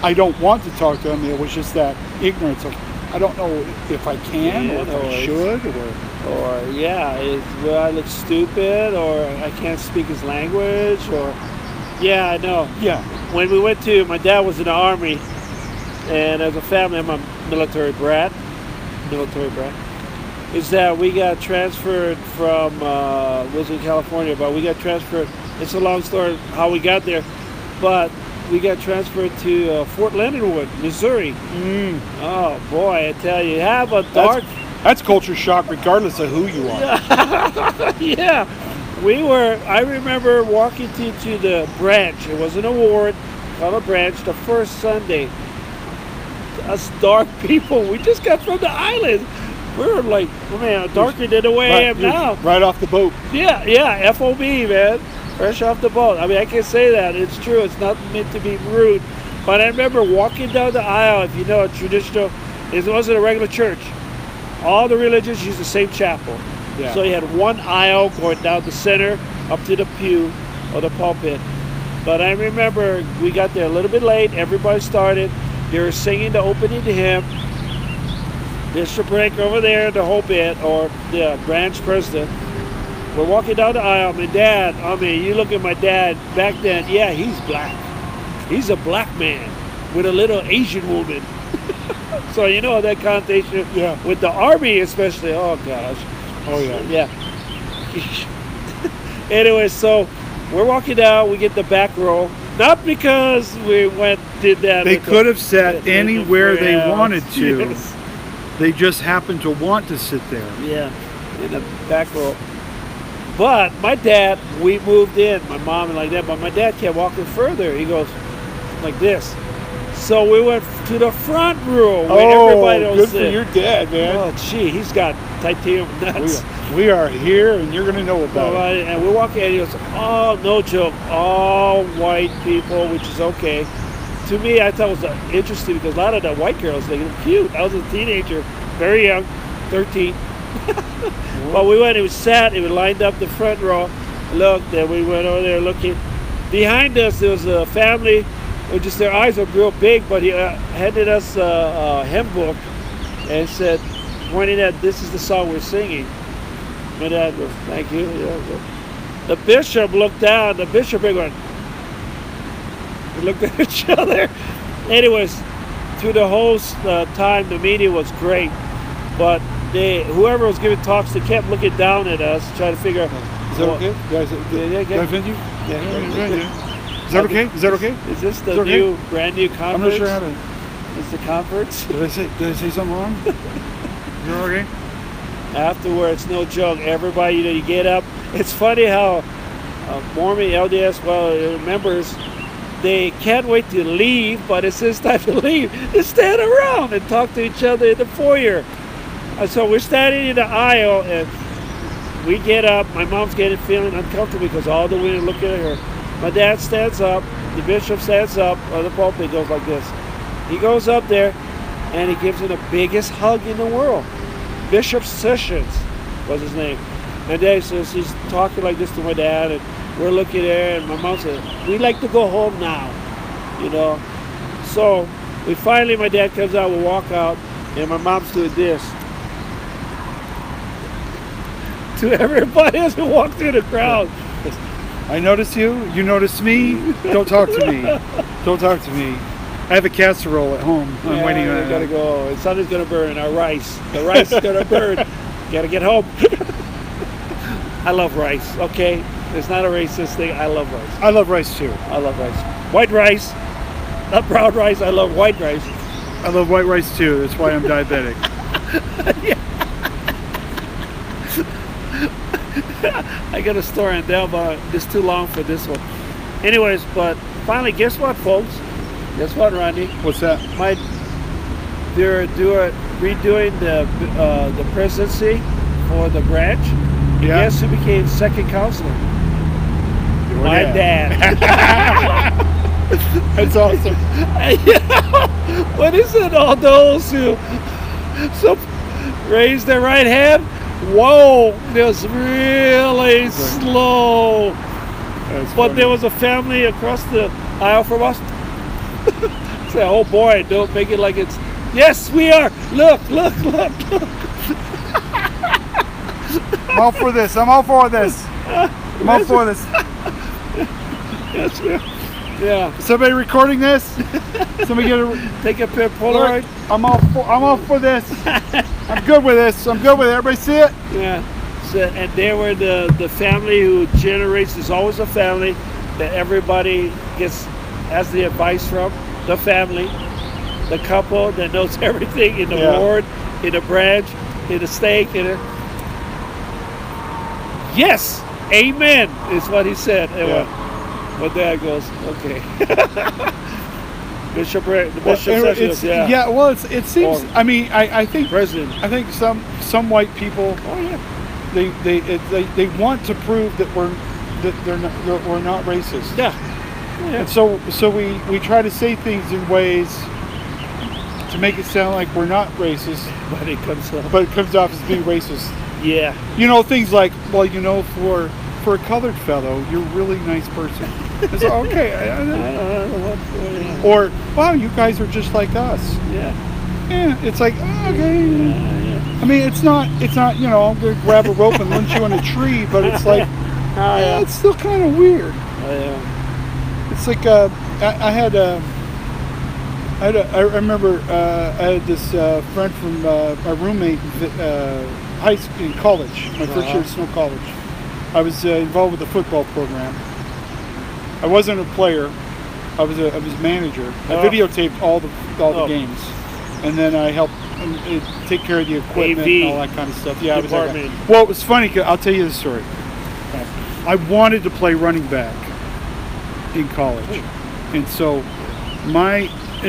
I don't want to talk to him. It was just that ignorance of. I don't know if I can or if I should or I look stupid or I can't speak his language or I know. Yeah. When we went to, my dad was in the Army, and as a family, I'm a military brat. Is that we got transferred from was in California, but we got transferred. It's a long story how we got there, but we got transferred to Fort Leonard Wood, Missouri. Oh boy, I tell you, have a dark. That's culture shock, regardless of who you are. Yeah, I remember walking to the branch. It was an award on a branch. The first Sunday, us dark people. We just got from the island. We were like, man, darker than the way I am now. Right off the boat. Yeah, FOB, man. Fresh off the boat. I mean, I can say that. It's true. It's not meant to be rude. But I remember walking down the aisle, if you know, it wasn't a regular church. All the religions used the same chapel. Yeah. So you had one aisle going down the center up to the pew or the pulpit. But I remember we got there a little bit late. Everybody started. They were singing the opening hymn. Bishop Rank over there, the whole bit, or the branch president. We're walking down the aisle. My dad, you look at my dad back then, yeah, he's black. He's a black man with a little Asian woman. So you know that connotation with the Army especially. Oh gosh. Oh yeah. Yeah. Anyway, so we're walking down, we get the back row. Not because we did that. They could have sat anywhere they wanted to. Yes. They just happened to want to sit there. Yeah, in the back row. But my dad, we moved in, my mom and like that, but my dad kept walking further. He goes like this. So we went to the front row where everybody else good for your dad, man. Oh, gee, he's got titanium nuts. We are here, and you're going to know about it. And we walk in, and he goes, oh, no joke, all white people, which is okay. To me, I thought it was interesting because a lot of the white girls, they look cute. I was a teenager, very young, 13. But we went, it was sat, it was lined up the front row. Looked, and we went over there looking. Behind us, there was a family, just their eyes were real big, but he handed us a hymn book and said, pointing at, this is the song we're singing. My dad goes, thank you. The bishop looked down, the bishop went, we looked at each other. Anyways, through the whole time, the meeting was great, but whoever was giving talks, they kept looking down at us, trying to figure out. Is that okay? Did I offend you? Yeah. Is that okay? Is that okay? Is this the brand new conference? I'm not sure how to. Is the conference? Did I say something wrong? You're okay? Afterwards, no joke. Everybody, you get up. It's funny how Mormon LDS, members, they can't wait to leave, but it's this time to leave. They stand around and talk to each other in the foyer. And so we're standing in the aisle, and we get up. My mom's feeling uncomfortable because all the women looking at her. My dad stands up. The bishop stands up on the pulpit, goes like this. He goes up there, and he gives him the biggest hug in the world. Bishop Sessions was his name. And Dad says he's talking like this to my dad, and we're looking there, and my mom said, we'd like to go home now, So my dad comes out, we walk out, and my mom's doing this to everybody as we walk through the crowd. I notice you, you notice me, don't talk to me. Don't talk to me. I have a casserole at home. I'm waiting on it. Gotta go. And something's gonna burn. Our rice. The rice is gonna burn. Gotta get home. I love rice. Okay, it's not a racist thing. I love rice. I love rice too. I love rice. White rice, not brown rice. I love white rice. I love white rice too. That's why I'm diabetic. Yeah. I got a story on that, but it's too long for this one. Anyways, but finally, guess what, folks? Guess what, Randy? What's that? They're redoing the presidency for the branch. Yeah. Guess who became second counselor? My dad. That's awesome. What is it? All those who raised their right hand? Whoa, it was really slow. That's But funny. there was a family across the aisle from us. Say, oh boy, don't make it like it's. Yes, we are. Look. I'm all for this. I'm all for this. Yes, yeah. Somebody recording this? Somebody get a Take a Polaroid. I'm all for this. I'm good with this. Everybody see it? Yeah. So, and they were the family who generates. There's always a family that everybody has the advice from. The family, the couple that knows everything in the ward, in the branch, in the stake, Yes, amen is what he said. And my dad goes, okay. Bishop Sessions, yeah. Well, it seems. I mean, I think president. I think some white people. Oh yeah. They want to prove that we're not racist. Yeah. And so we try to say things in ways to make it sound like we're not racist, But it comes off as being racist. Yeah. You know, things like, well, you know, for a colored fellow, you're a really nice person. It's like, okay. Or, wow, you guys are just like us. Yeah. Yeah. It's like, okay. Yeah. I mean, it's not. You know, I'm gonna grab a rope and lynch you on a tree, but it's like, it's still kind of weird. It's like I remember I had this friend from my roommate high school in college, my first year at Snow College. I was involved with the football program. I wasn't a player. I was manager. I videotaped all the games, and then I helped take care of the equipment and all that kind of stuff. Yeah, I was that guy. Well, it was funny. 'Cause I'll tell you the story. I wanted to play running back in college, and so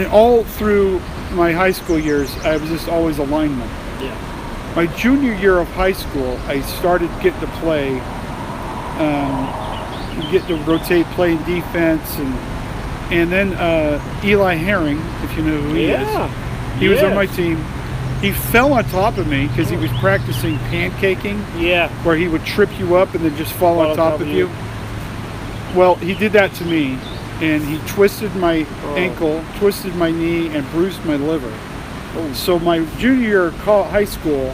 all through my high school years, I was just always a lineman. Yeah. My junior year of high school, I started getting to play, rotate, play in defense, and then Eli Herring, if you know who he is, he was on my team. He fell on top of me because he was practicing pancaking. Yeah. Where he would trip you up and then just fall on top of you. Well, he did that to me, and he twisted my ankle, twisted my knee, and bruised my liver. So my junior year of high school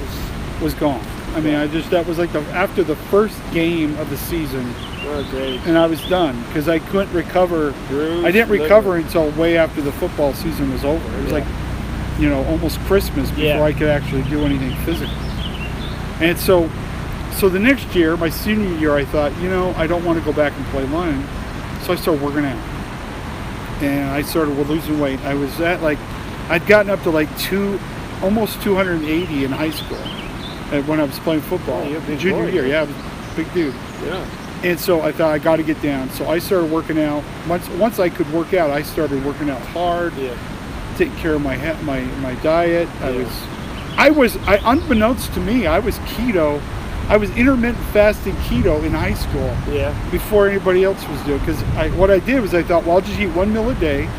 was gone. I mean, that was like after the first game of the season. Oh, great. And I was done because I couldn't recover. I didn't recover until way after the football season was over. It was like, you know, almost Christmas before I could actually do anything physical. And so the next year, my senior year, I thought, you know, I don't want to go back and play line. So I started working out. And I started losing weight. I was I'd gotten up to like almost 280 in high school when I was playing football. Junior year, I was a big dude. Yeah. And so I thought I got to get down. So I started working out. Once I could work out, I started working out hard. Yeah. Taking care of my diet. Unbeknownst to me, I was keto. I was intermittent fasting keto in high school. Yeah. Before anybody else was doing, because what I did was I thought, well, I'll just eat one meal a day.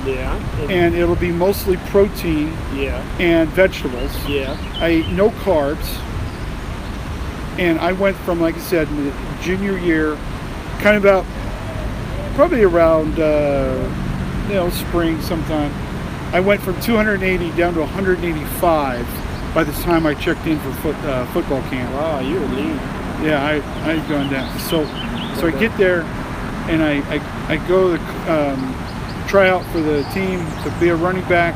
Yeah. And it'll be mostly protein. Yeah. And vegetables. Yeah. I ate no carbs. And I went from, like I said, in the junior year, probably around spring sometime. I went from 280 down to 185 by the time I checked in for football camp. Wow, you were lean. Yeah, I had gone down. So I get there, and I go to try out for the team to be a running back,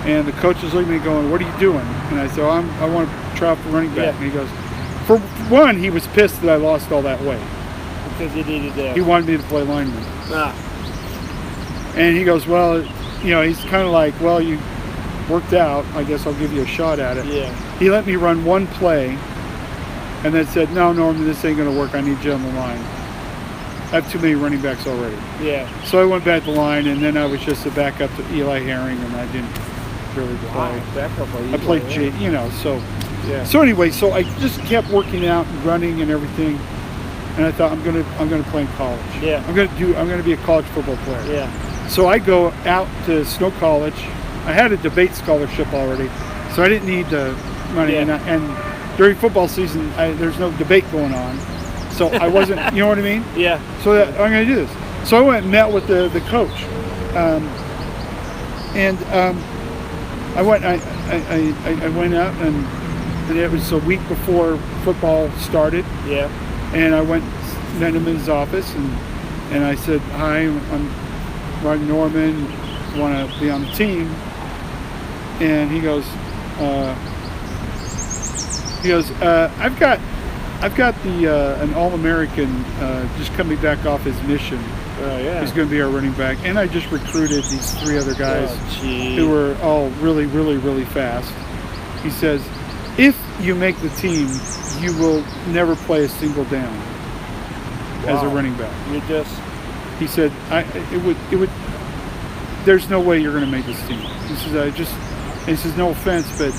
and the coach is looking at me going, "What are you doing?" And I said, I want to try out for running back. And he goes, for one, he was pissed that I lost all that weight. Because you needed that. He wanted me to play lineman. And he goes, well, you know, he's kind of like, well, you worked out. I guess I'll give you a shot at it. Yeah. He let me run one play, and then said, no, Norman, this ain't going to work. I need you on the line. I have too many running backs already. Yeah. So I went back to the line, and then I was just a backup to Eli Herring, and I didn't really play. Wow, backup for Eli, I played so. Yeah. So anyway, so I just kept working out and running and everything, and I thought I'm gonna play in college. Yeah. I'm gonna be a college football player. Yeah. So I go out to Snow College. I had a debate scholarship already, so I didn't need the money. Yeah. And during football season, there's no debate going on, so I wasn't. You know what I mean? Yeah. So I'm gonna do this. So I went and met with the coach, I went. I went out and it was a week before football started. Yeah. And I met him in his office, and I said, "Hi, I'm Rod Norman. Want to be on the team?" And he goes, "I've got an All-American just coming back off his mission. Yeah. He's going to be our running back, and I just recruited these 3 other guys who were all really, really, really fast." He says, "If you make the team, you will never play a single down as a running back." He said, it would. There's no way you're going to make this team. He says, he says, no offense, but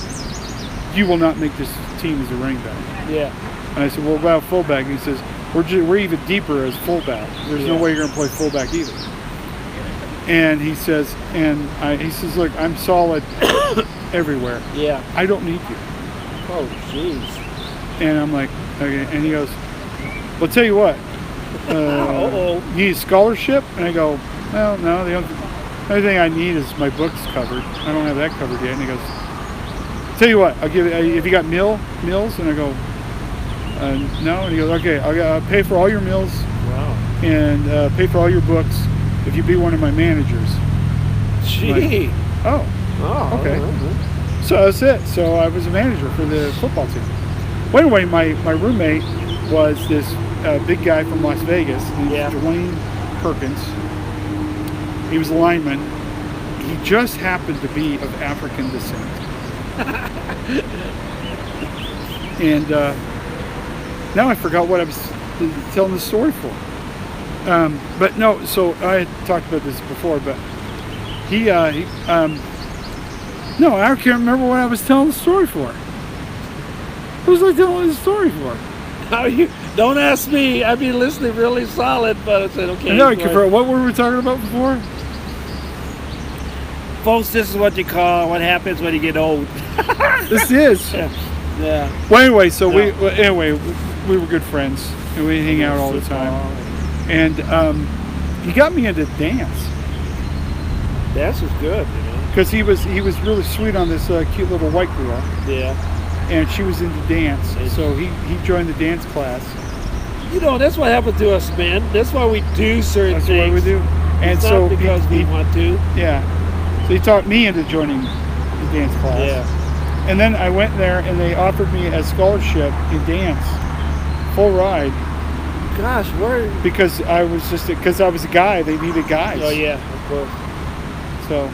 you will not make this team as a running back. Yeah. And I said, well, about fullback? He says, we're even deeper as fullback. There's no way you're going to play fullback either. And he says, he says, look, I'm solid everywhere. Yeah. I don't need you. Oh, jeez. And I'm like, okay. And he goes, well, tell you what, you need a scholarship? And I go, well, no, the only thing I need is my books covered. I don't have that covered yet. And he goes, tell you what, I'll give you, if you got meals? And I go, no. And he goes, okay, I'll pay for all your meals. Wow. And pay for all your books if you be one of my managers. Gee. Like, oh, okay. So that's it. So I was a manager for the football team. Well, anyway, my roommate was this big guy from Las Vegas. Dwayne Perkins. He was a lineman. He just happened to be of African descent. And now I forgot what I was telling the story for. But no, so I had talked about this before, but no, I can't remember what I was telling the story for. What was I telling the story for? How you? Don't ask me. I've been listening really solid, but I said, okay. No, what were we talking about before? Folks, this is what what happens when you get old. This is. Yeah. Well, anyway, so we were good friends, and we hang out all the time. And he got me into dance. Dance was good, because he was really sweet on this cute little white girl. Yeah. And she was into dance, so he joined the dance class. That's what happened to us, man. That's why we do certain things. That's what we do. And it's so not because we want to. Yeah. So he taught me into joining the dance class. Yeah. And then I went there, and they offered me a scholarship in dance, full ride. Gosh, where? Because I was a guy. They needed guys. Oh yeah, of course. So.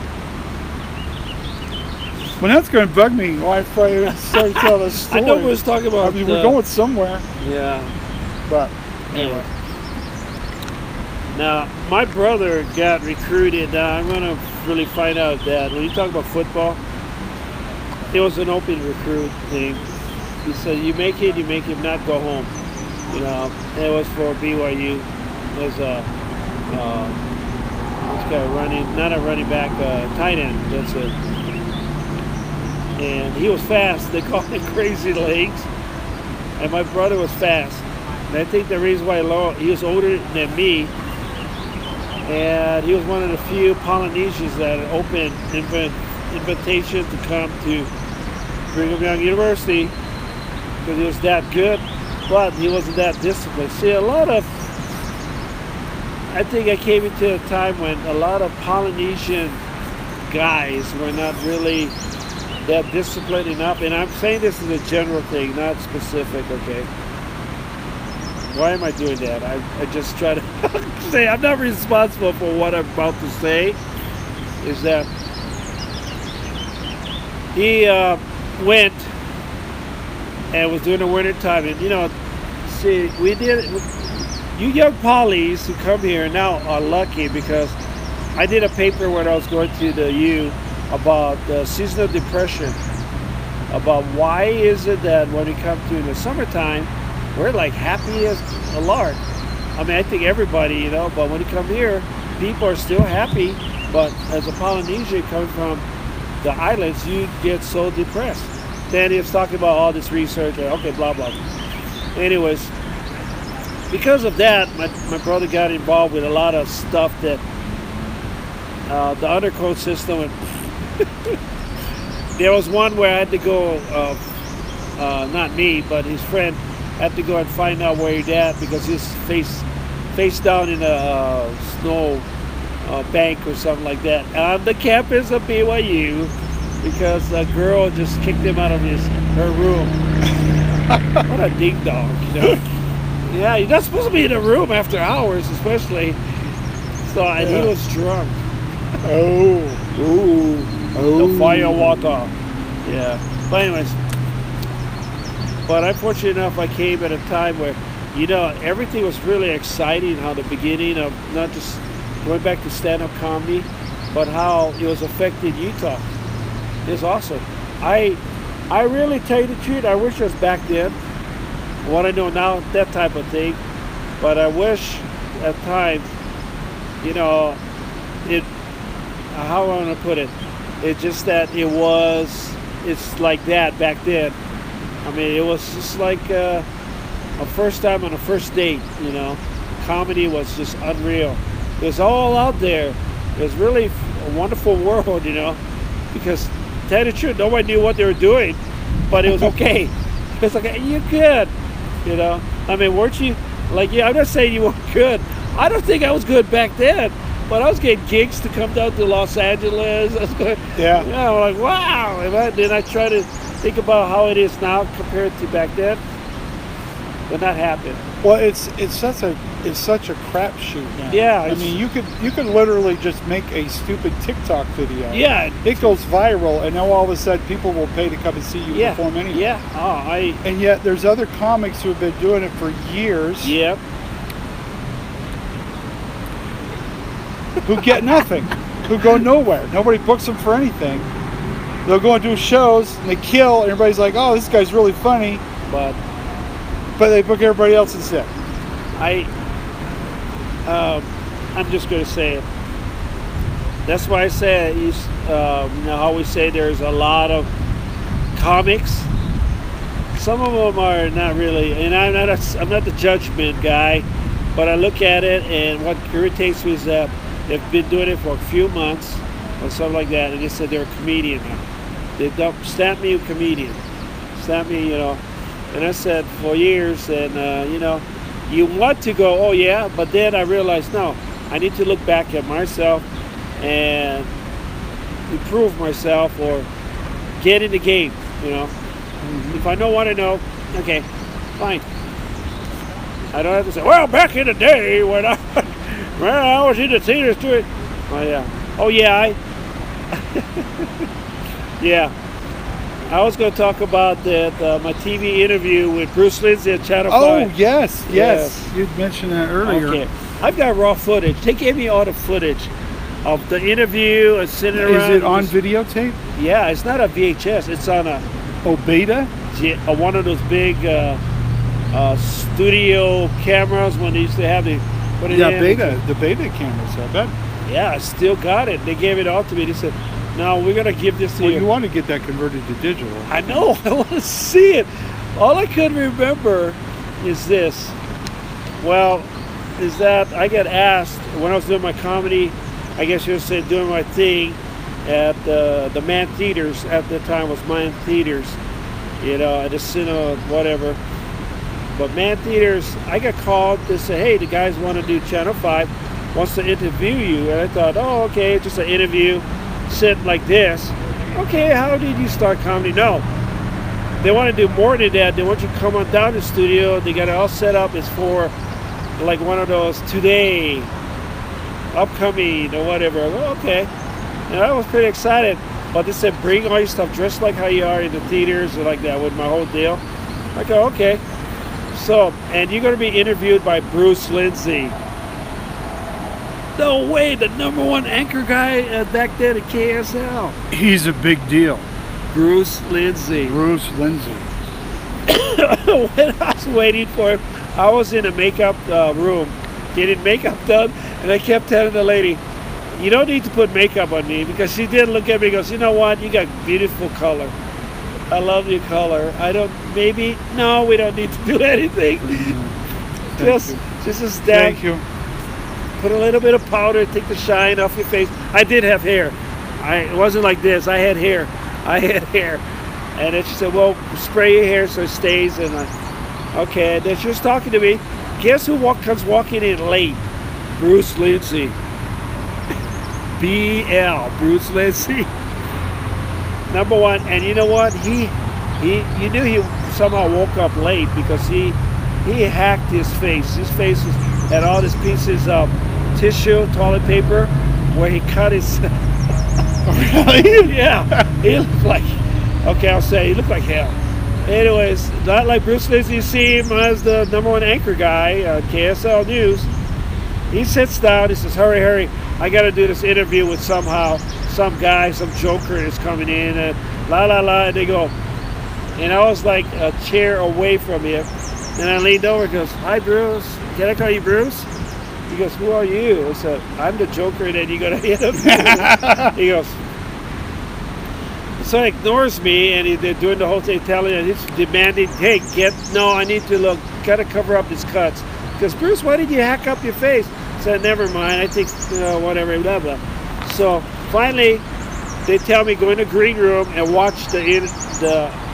Well, that's going to bug me. Why I started telling a story? I know we was talking about. I mean, we're going somewhere. Yeah. But anyway. Now, my brother got recruited. I'm going to really find out that when you talk about football, it was an open recruit thing. He said, "You make it. If not, go home." And it was for BYU. It was this guy not a running back, tight end. That's it. And he was fast. They called him Crazy Legs. And my brother was fast. And I think the reason why he was older than me, and he was one of the few Polynesians that opened invitation to come to Brigham Young University because he was that good, but he wasn't that disciplined. See, I think I came into a time when a lot of Polynesian guys were not really that disciplined enough, and I'm saying this is a general thing, not specific, okay? Why am I doing that? I just try to say I'm not responsible for what I'm about to say, is that he went and it was during the winter time. And see, we did. You young polys who come here now are lucky because I did a paper when I was going to the U about seasonal depression. About why is it that when we come to in the summertime, we're like happy as a lark. I mean, I think everybody, but when you come here, people are still happy. But as a Polynesian coming from the islands, you get so depressed. Then he was talking about all this research, okay, blah, blah. Anyways, because of that, my brother got involved with a lot of stuff that the undercoat system. And there was one where I had to go, not me, but his friend had to go and find out where he's at because he's face down in a snow bank or something like that on the campus of BYU because a girl just kicked him out of her room. What a ding dong, Yeah, you're not supposed to be in a room after hours, especially. So, and he was drunk. The fire water. Yeah. But anyways, but I'm fortunate enough I came at a time where, everything was really exciting, how the beginning of not just going back to stand-up comedy, but how it was affecting Utah. It's awesome. I really, tell you the truth, I wish I was back then. What I know now, that type of thing. But I wish at times, how I want to put it, it's just that it's like that back then. I mean, it was just like a first time on a first date, Comedy was just unreal. It was all out there. It was really a wonderful world, because to tell you the truth, nobody knew what they were doing, but it was okay. It's like, you're good, I mean, weren't you? Like, I'm not saying you weren't good. I don't think I was good back then, but I was getting gigs to come down to Los Angeles. I was going, I'm like, wow. And then I try to think about how it is now compared to back then. But not happen. Well, it's such a crapshoot now. Yeah, I mean, you could literally just make a stupid TikTok video. Yeah, it goes viral, and now all of a sudden people will pay to come and see you perform anyway. Yeah, and yet there's other comics who have been doing it for years. Yep. Who get nothing, who go nowhere. Nobody books them for anything. They'll go and do shows, and they kill, and everybody's like, "Oh, this guy's really funny," but they book everybody else instead. I'm just going to say it. That's why I say, how we say there's a lot of comics. Some of them are not really, and I'm not the judgment guy, but I look at it, and what irritates me is that they've been doing it for a few months or something like that, and they said they're a comedian now. They don't stamp me a comedian. Stamp me, And I said for years, and you want to go, oh yeah, but then I realized, no, I need to look back at myself and improve myself or get in the game, If I don't want to know, okay, fine. I don't have to say, well, back in the day when I was in the theaters doing, yeah. I was going to talk about my TV interview with Bruce Lindsay at Channel 5. Oh, yes. You'd mentioned that earlier. Okay. I've got raw footage. They gave me all the footage of the interview and sitting around. Is it on videotape? Yeah, it's not a VHS. It's on a... Beta? Yeah, one of those big studio cameras when they used to have the... the beta cameras, I bet. Yeah, I still got it. They gave it all to me. They said, no, we're going to give this to you. Well, you want to get that converted to digital. I know. I want to see it. All I could remember is this. Well, is that I get asked when I was doing my comedy, I guess you would say doing my thing at the Man Theaters. At the time was Man Theaters. At the cinema, whatever. But Man Theaters, I got called to say, hey, the guys want to do Channel 5, wants to interview you. And I thought, oh, okay, just an interview. Sitting like this. Okay, how did you start comedy? No. They want to do more than that. They want you to come on down to the studio. They got it all set up. It's for like one of those today, upcoming or whatever. I go, okay. And I was pretty excited. But they said, bring all your stuff, dress like how you are in the theaters or like that with my whole deal. I go, okay. So, and you're going to be interviewed by Bruce Lindsay. No way, the #1 anchor guy back then at KSL. He's a big deal. Bruce Lindsay. Bruce Lindsay. When I was waiting for him, I was in a makeup room getting makeup done, and I kept telling the lady, you don't need to put makeup on me, because she did look at me and goes, you know what, you got beautiful color. I love your color. No, we don't need to do anything. Just a stamp. Thank you. Put a little bit of powder, take the shine off your face. I did have hair. It wasn't like this. I had hair. And then she said, well, spray your hair so it stays. And okay. And then she was talking to me. Guess who comes walking in late? Bruce Lindsay. BL, Bruce Lindsay. #1. And you know what? You knew he somehow woke up late because he hacked his face. His face had all these pieces of tissue, toilet paper, where he cut his. Really? Yeah. He looked like. Okay, I'll say he looked like hell. Anyways, not like Bruce Lindsay. You see him as the #1 anchor guy on KSL News. He sits down. He says, "Hurry! I got to do this interview with some guy, some joker is coming in, and la la la." And they go, and I was like a chair away from him. And I leaned over and goes, "Hi, Bruce. Can I call you Bruce?" He goes, "Who are you?" I said, "I'm the joker." And then you're gonna hit him. He goes. So he ignores me, and they're doing the whole thing, telling him, he's demanding, hey, I need to gotta cover up these cuts. Because, Bruce, why did you hack up your face? I said, never mind, I think, whatever, blah, blah. So, finally, they tell me go in the green room and watch the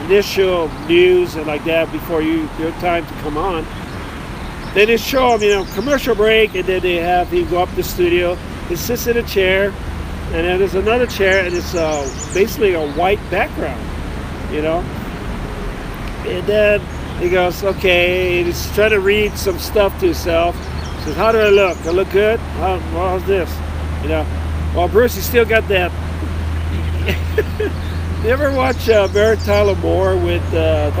initial news and like that before your time to come on. Then they show him, commercial break, and then he go up to the studio, he sits in a chair, and then there's another chair, and it's basically a white background, And then he goes, okay, he's trying to read some stuff to himself. He says, how do I look? I look good? How's this? Well, Bruce, you still got that. You ever watch Mary Tyler Moore with Ted?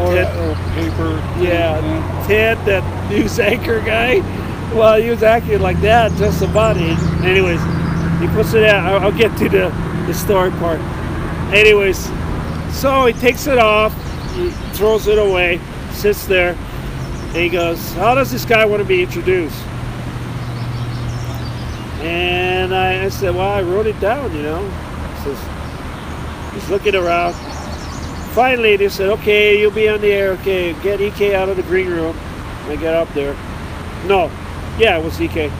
Paper. Yeah, Ted, that news anchor guy. Well, he was acting like that just about it. Anyways. He puts it out. I'll get to the story part. Anyways, so he takes it off, he throws it away, sits there, and he goes, how does this guy want to be introduced? And I said, well, I wrote it down, He's looking around. Finally, they said, okay, you'll be on the air. Okay, get EK out of the green room. I get up there. No, yeah, it was EK.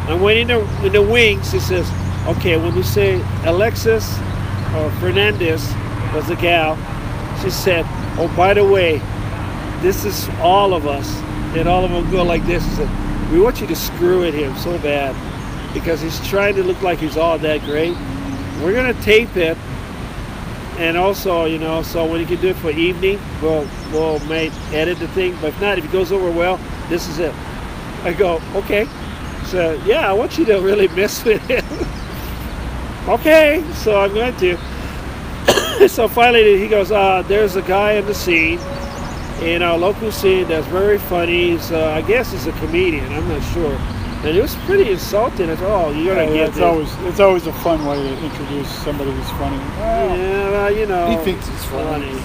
I went in the wings. He says, okay, when you say Alexis or Fernandez was the gal, she said, oh, by the way, this is all of us. And all of them go like this. He said, we want you to screw at him so bad because he's trying to look like he's all that great. We're going to tape it. And also, so when you can do it for evening, we'll edit the thing. But if not, if it goes over well, this is it. I go, okay. So, yeah, I want you to really mess with him. Okay, so I'm going to. So finally he goes, there's a guy in the scene, in our local scene that's very funny. He's, I guess he's a comedian, I'm not sure. And it was pretty insulting. I thought, you're going to get this. It's always a fun way to introduce somebody who's funny. Well, yeah, well, he thinks he's funny.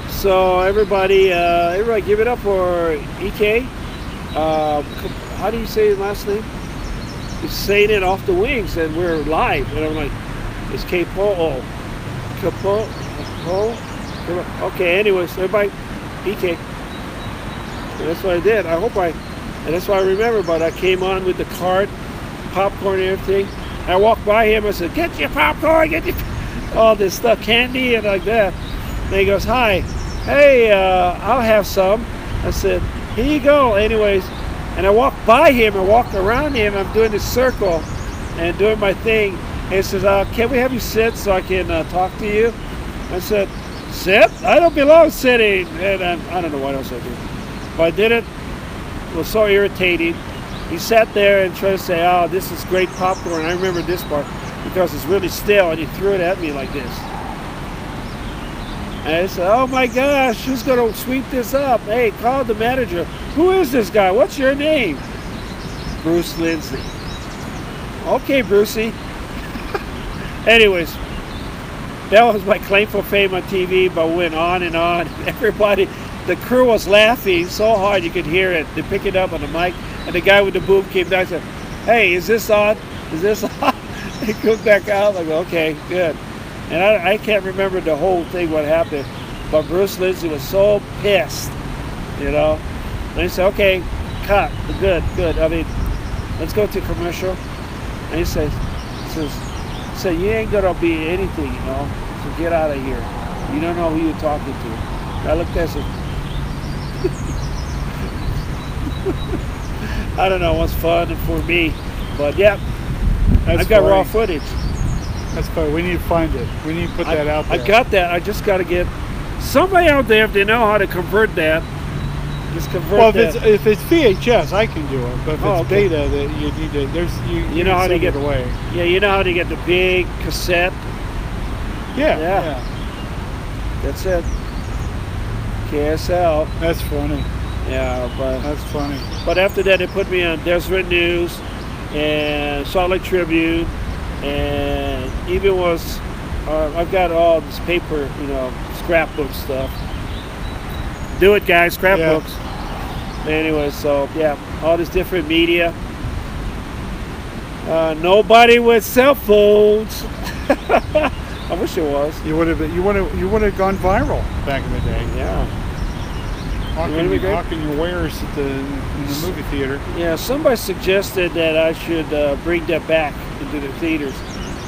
So everybody give it up for EK. How do you say his last name? He's saying it off the wings, and we're live. And I'm like, it's Kapoo. Kapoo? Okay, anyways, everybody, EK. And that's what I did. And that's why I remember, but I came on with the cart, popcorn and everything. I walked by him, I said, get your popcorn, all this stuff, candy and like that. And he goes, hi, hey, I'll have some. I said, here you go. Anyways, and I walked by him, I walked around him, I'm doing this circle and doing my thing. And he says, can we have you sit so I can talk to you? I said, sit? I don't belong sitting. And I don't know what else I did. But I did it. It was so irritating. He sat there and tried to say, oh, this is great popcorn. I remember this part because it's really stale, and he threw it at me like this. And I said, oh my gosh, who's going to sweep this up? Hey, call the manager. Who is this guy? What's your name? Bruce Lindsay. Okay, Brucey. Anyways, that was my claim for fame on TV, but went on and on. Everybody, the crew was laughing so hard you could hear it. They picked it up on the mic, and the guy with the boom came down and said, hey, is this on? Is this on? He comes back out, like, okay, good. And I can't remember the whole thing, what happened, but Bruce Lindsay was so pissed, you know. And he said, okay, cut, good. I mean, let's go to commercial. And he says, you ain't gonna be anything, you know, so get out of here. You don't know who you're talking to. I looked at him. I don't know, it was fun for me, but yeah, I've got raw footage. That's funny. We need to find it. We need to put that out there. I got that. I just got to get somebody out there, if they know how to convert that, just convert that. Well, if it's VHS, I can do it. But if it's beta, that you need to, you know how to get it away. Yeah, you know how to get the big cassette. Yeah. That's it. KSL. That's funny. Yeah, but that's funny. But after that, they put me on Deseret News and Salt Lake Tribune. And even was, I've got all this paper, you know, scrapbook stuff. Do it, guys, scrapbooks. Yeah. Anyway, so yeah, all this different media. Nobody with cell phones. I wish it was. You would have gone viral back in the day. Yeah. Hawking your wares in the movie theater. Yeah, somebody suggested that I should bring that back into the theaters.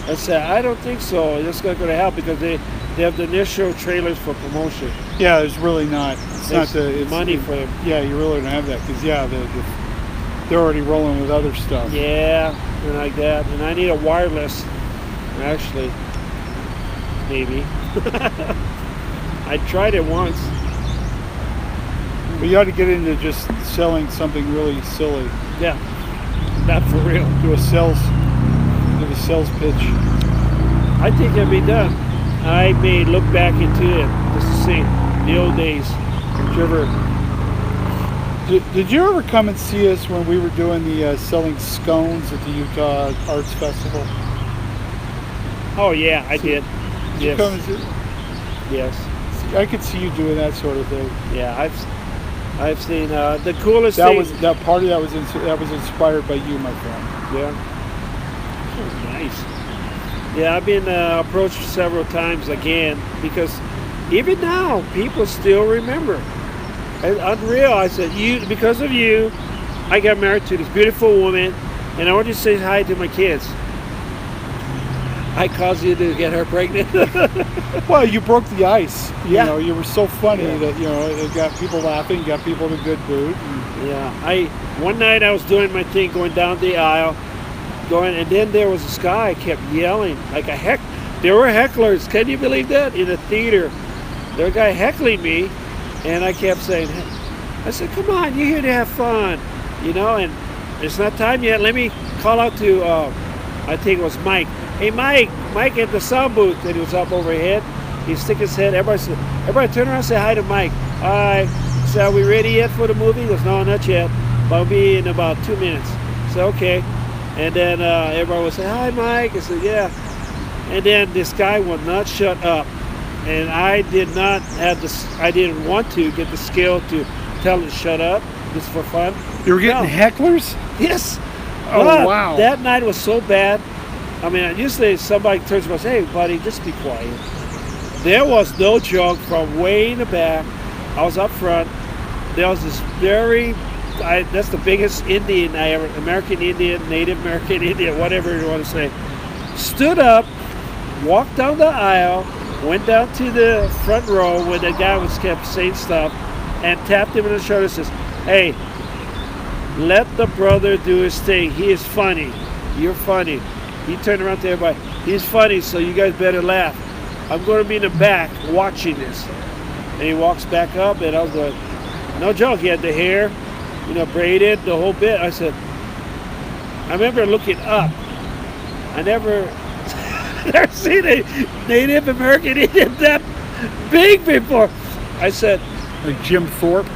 I said, I don't think so. That's not going to help because they have the initial trailers for promotion. Yeah, there's really not. It's money for them. Yeah, you really don't have that because they're already rolling with other stuff. Yeah, and like that. And I need a wireless, actually. Maybe. I tried it once. But you ought to get into just selling something really silly. Yeah, not for real. Do a sales pitch. I think it'll be done. I may look back into it just to see the old days. Did you ever come and see us when we were doing the selling scones at the Utah Arts Festival? Oh yeah, I did. Did you come and see? Yes. I could see you doing that sort of thing. Yeah, I've seen the coolest thing. That party that was inspired by you, my friend. Yeah. Oh, nice. Yeah, I've been approached several times again because even now people still remember. It's unreal. I said, because of you, I got married to this beautiful woman, and I want you to say hi to my kids. I caused you to get her pregnant. Well, you broke the ice. You Yeah. know, you were so funny that it got people laughing, got people in a good mood. Yeah. One night I was doing my thing, going down the aisle, and then there was this guy kept yelling like a heck. There were hecklers. Can you believe that? In a theater, there was a guy heckling me, and I kept saying, I said, "Come on, you're here to have fun, you know." And it's not time yet. Let me call out to, I think it was Mike. Hey, Mike at the sound booth. And he was up overhead. He stick his head. Everybody turn around and say hi to Mike. Hi. I said, are we ready yet for the movie? He goes, no, not yet. But I'll be in about 2 minutes. I said, okay. And then everybody would say, hi, Mike. I said, yeah. And then this guy would not shut up. And I didn't want to get the skill to tell him to shut up just for fun. You were getting hecklers? Yes. Oh, but wow. That night was so bad. I mean, usually somebody turns to me and says, hey, buddy, just be quiet. There was no joke from way in the back. I was up front. There was this that's the biggest Indian I ever, American Indian, Native American Indian, whatever you want to say, stood up, walked down the aisle, went down to the front row where the guy was kept saying stuff, and tapped him on the shoulder and says, hey, let the brother do his thing. He is funny. You're funny. He turned around to everybody. He's funny, so you guys better laugh. I'm going to be in the back watching this. And he walks back up, and I was like, no joke. He had the hair, braided, the whole bit. I said, I remember looking up. I never seen a Native American Indian that Big people. I said, Like Jim Thorpe.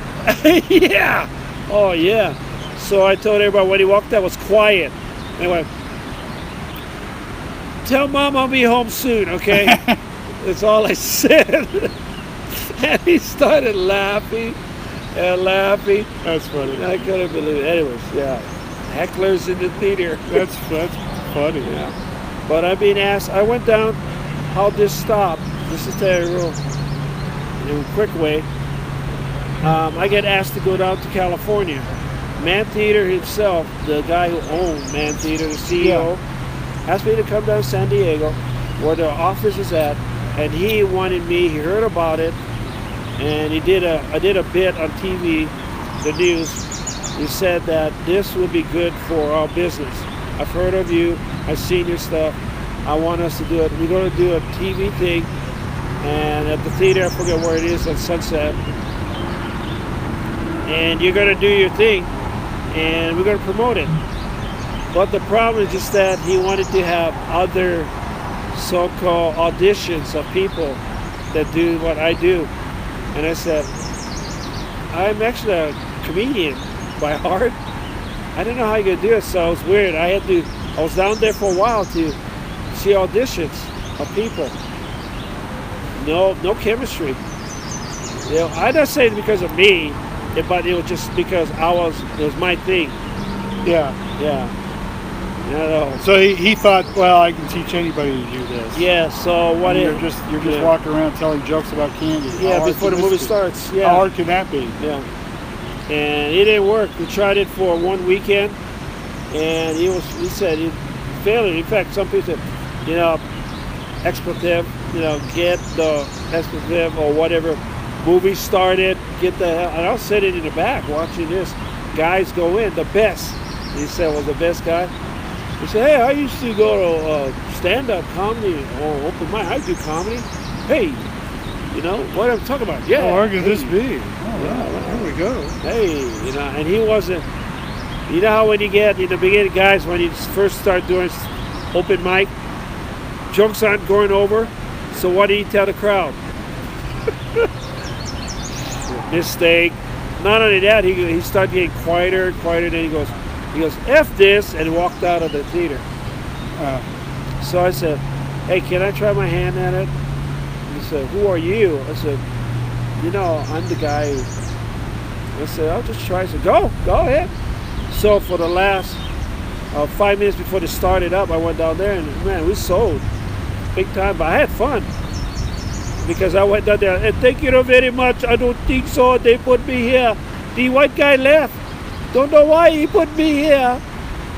yeah. Oh, yeah. So I told everybody when he walked out, was quiet. Anyway, tell Mom I'll be home soon, okay? That's all I said. And he started laughing and laughing. That's funny. I couldn't believe it. Anyways, yeah. Hecklers in the theater. That's funny. Yeah. But I'm being asked, I went down, how'd this stop? This is the rule. In a quick way. I get asked to go down to California. Man Theater himself, the guy who owned Man Theater, the CEO, asked me to come down to San Diego, where the office is at, and he wanted me, he heard about it, and I did a bit on TV, the news. He said that this would be good for our business. I've heard of you, I've seen your stuff, I want us to do it. We're going to do a TV thing, and at the theater, I forget where it is, on Sunset, and you're going to do your thing, and we're going to promote it. But the problem is just that he wanted to have other so-called auditions of people that do what I do. And I said, I'm actually a comedian by heart. I didn't know how you could do it, so it was weird. I was down there for a while to see auditions of people. No chemistry. You know, I'm not saying because of me, but it was just because it was my thing. Yeah. I know. So he thought, well, I can teach anybody to do this. Yeah. So what? You're just walking around telling jokes about candy. Yeah, before the movie starts. Yeah. How hard can that be? Yeah. And it didn't work. We tried it for one weekend, and he said he failed it. In fact, some people said, expletive, get the expletive or whatever. Movie started, get the hell. And I was sitting in the back watching this. Guys go in, the best. He said was the best guy. He said, hey, I used to go to stand-up comedy or open mic. I do comedy. Hey, what I'm talking about. Yeah. How hard can this be? Here we go. Hey, and he wasn't. You know how when you get in the beginning, guys, when you first start doing open mic, jokes aren't going over. So what do you tell the crowd? Mistake. Not only that, he started getting quieter and quieter. Then he goes, F this, and he walked out of the theater. So I said, hey, can I try my hand at it? He said, who are you? I said, I'm the guy who... I said, I'll just try. I said, go ahead. So for the last 5 minutes before they started up, I went down there, and man, we sold big time, but I had fun. Because I went down there, and thank you very much, I don't think so, they put me here. The white guy left. Don't know why he put me here.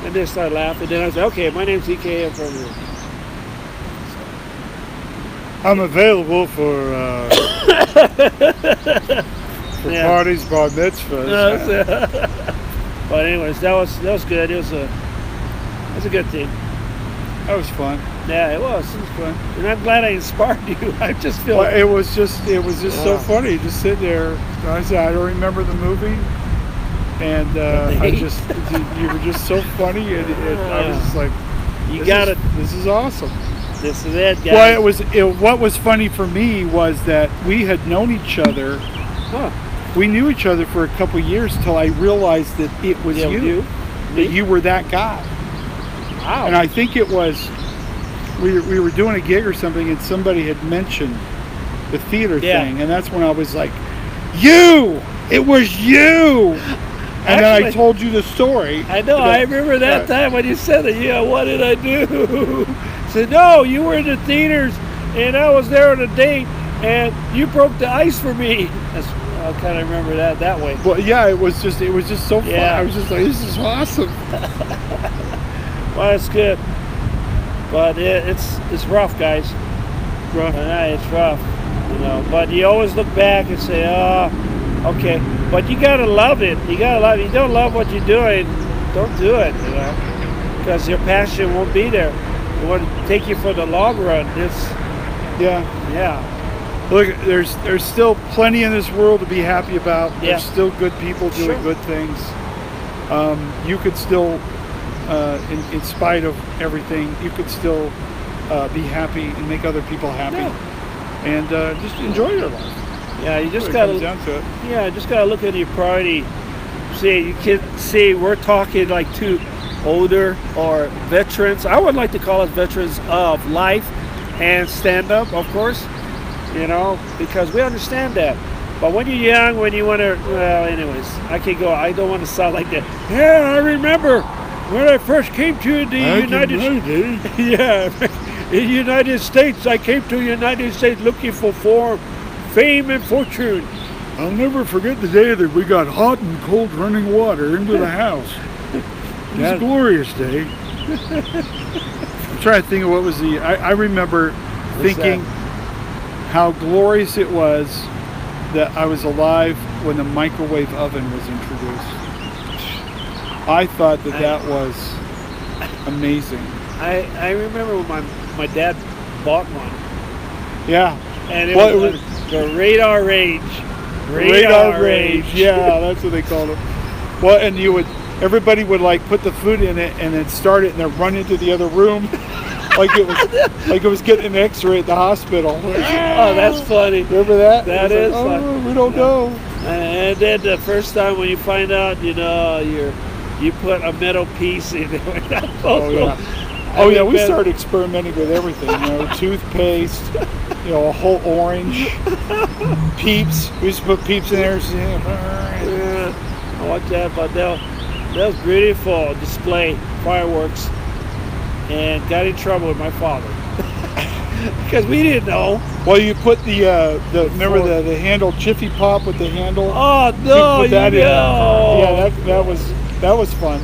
And they started laughing. Then I said, okay, my name's EK, I'm from here. I'm available for parties, bar mitzvahs. But anyways, that was good. It was a good thing. That was fun. Yeah, it was. It was fun. And I'm glad I inspired you. I just feel it was just so funny. Just sit there. I said, I don't remember the movie. And you were just so funny, and I was just like, you got it. This is awesome. This is it, guys. Well, what was funny for me was that we had known each other. We knew each other for a couple years till I realized that it was you. That you were that guy. Wow. And I think it was we were doing a gig or something, and somebody had mentioned the theater thing, and that's when I was like, you! It was you! And then I told you the story. I know. I remember that time when you said it. Yeah, what did I do? I said, no, you were in the theaters, and I was there on a date, and you broke the ice for me. I kind of remember that way. Well, yeah, it was just so fun. I was just like, this is awesome. Well, it's good, but it's rough, guys. Rough. It's rough, But you always look back and say, okay. But you gotta love it. You don't love what you're doing, don't do it, because your passion won't be there. It won't take you for the long run. Yeah. Look, there's still plenty in this world to be happy about. There's still good people doing good things. You could still, in spite of everything, you could still be happy and make other people happy. and just enjoy your life. Yeah, you just It gotta. comes down to it. Yeah, just gotta look at your priority. See, you can see we're talking like to older or veterans. I would like to call us veterans of life and stand up, of course. You know, because we understand that. But when you're young, when you want to, well, anyways, I can go. I don't want to sound like that. Yeah, I remember when I first came to the United States. Yeah, in the United States, I came to the United States looking for fame and fortune. I'll never forget the day that we got hot and cold running water into the house. It was a glorious day. I'm trying to think of what was the. I remember thinking how glorious it was that I was alive when the microwave oven was introduced. I thought that was amazing. I remember when my dad bought one. Yeah. And it was the radar rage. Radar rage. Yeah, that's what they called it. Well, and everybody would like put the food in it and then start it and then run into the other room. like it was getting an X-ray at the hospital. Oh, that's funny. Remember that? That is like, funny. We don't know. And then the first time when you find out, you know, you put a metal piece in it. Oh yeah. Oh yeah, we started experimenting with everything. You know, toothpaste. You know, a whole orange. Peeps. We used to put peeps in there. Yeah, I watch that, but that was beautiful display, fireworks, and got in trouble with my father because we didn't know. Well, you put the handle Jiffy Pop with the handle. Oh no! You put that in. Yeah, that was fun.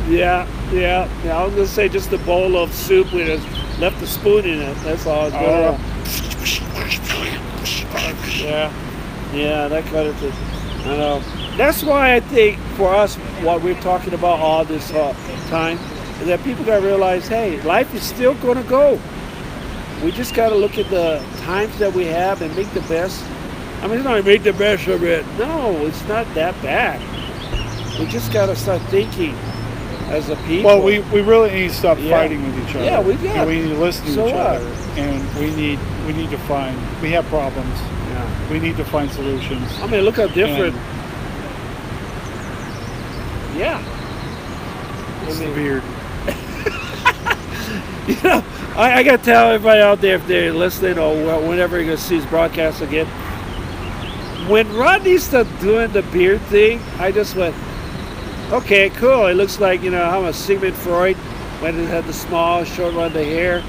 Yeah. I was gonna say just a bowl of soup with left a spoon in it. That's all. Yeah, that kind of thing. I know. That's why I think for us, what we're talking about all this time, is that people gotta realize, hey, life is still gonna go. We just gotta look at the times that we have and make the best. I mean, it's not make the best of it. No, it's not that bad. We just gotta start thinking as a people. Well, we really need to stop fighting with each other. Yeah, we need to listen to each other, and we need to find. We have problems. Yeah. We need to find solutions. I mean, look how different. It's the beard. You know, I gotta tell everybody out there if they're listening or whenever you're gonna see his broadcast again. When Rodney started doing the beard thing, I just went, okay, cool. It looks like, you know, how much Sigmund Freud when it had the small, short run the hair.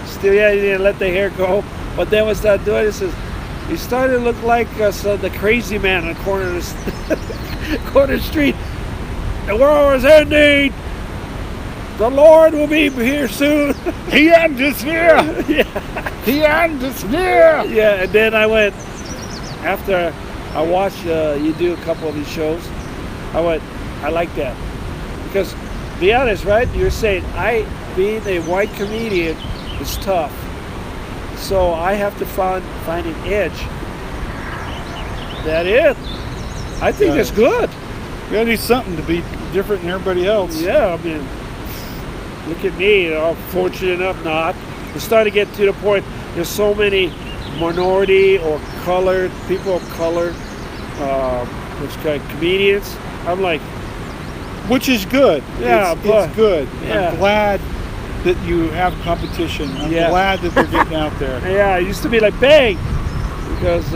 Still, yeah, he didn't let the hair go. But then when he started doing it, he started to look like the crazy man on the corner of the corner of the street. The world is ending. The Lord will be here soon. He ends here. Yeah. He ends here. Yeah, and then I went, after I watched you do a couple of these shows, I went, I like that. Because, be honest, right? You're saying, being a white comedian is tough. So I have to find an edge. That it. I think that's good. You gotta do something to be different than everybody else. Yeah, I mean, look at me. You know, fortunate enough not. We're starting to get to the point, there's so many minority or colored, people of color, comedians. I'm like, which is good. Yeah, it's good. Yeah. I'm glad that you have competition. I'm glad that they're getting out there. Yeah, it used to be like bang, because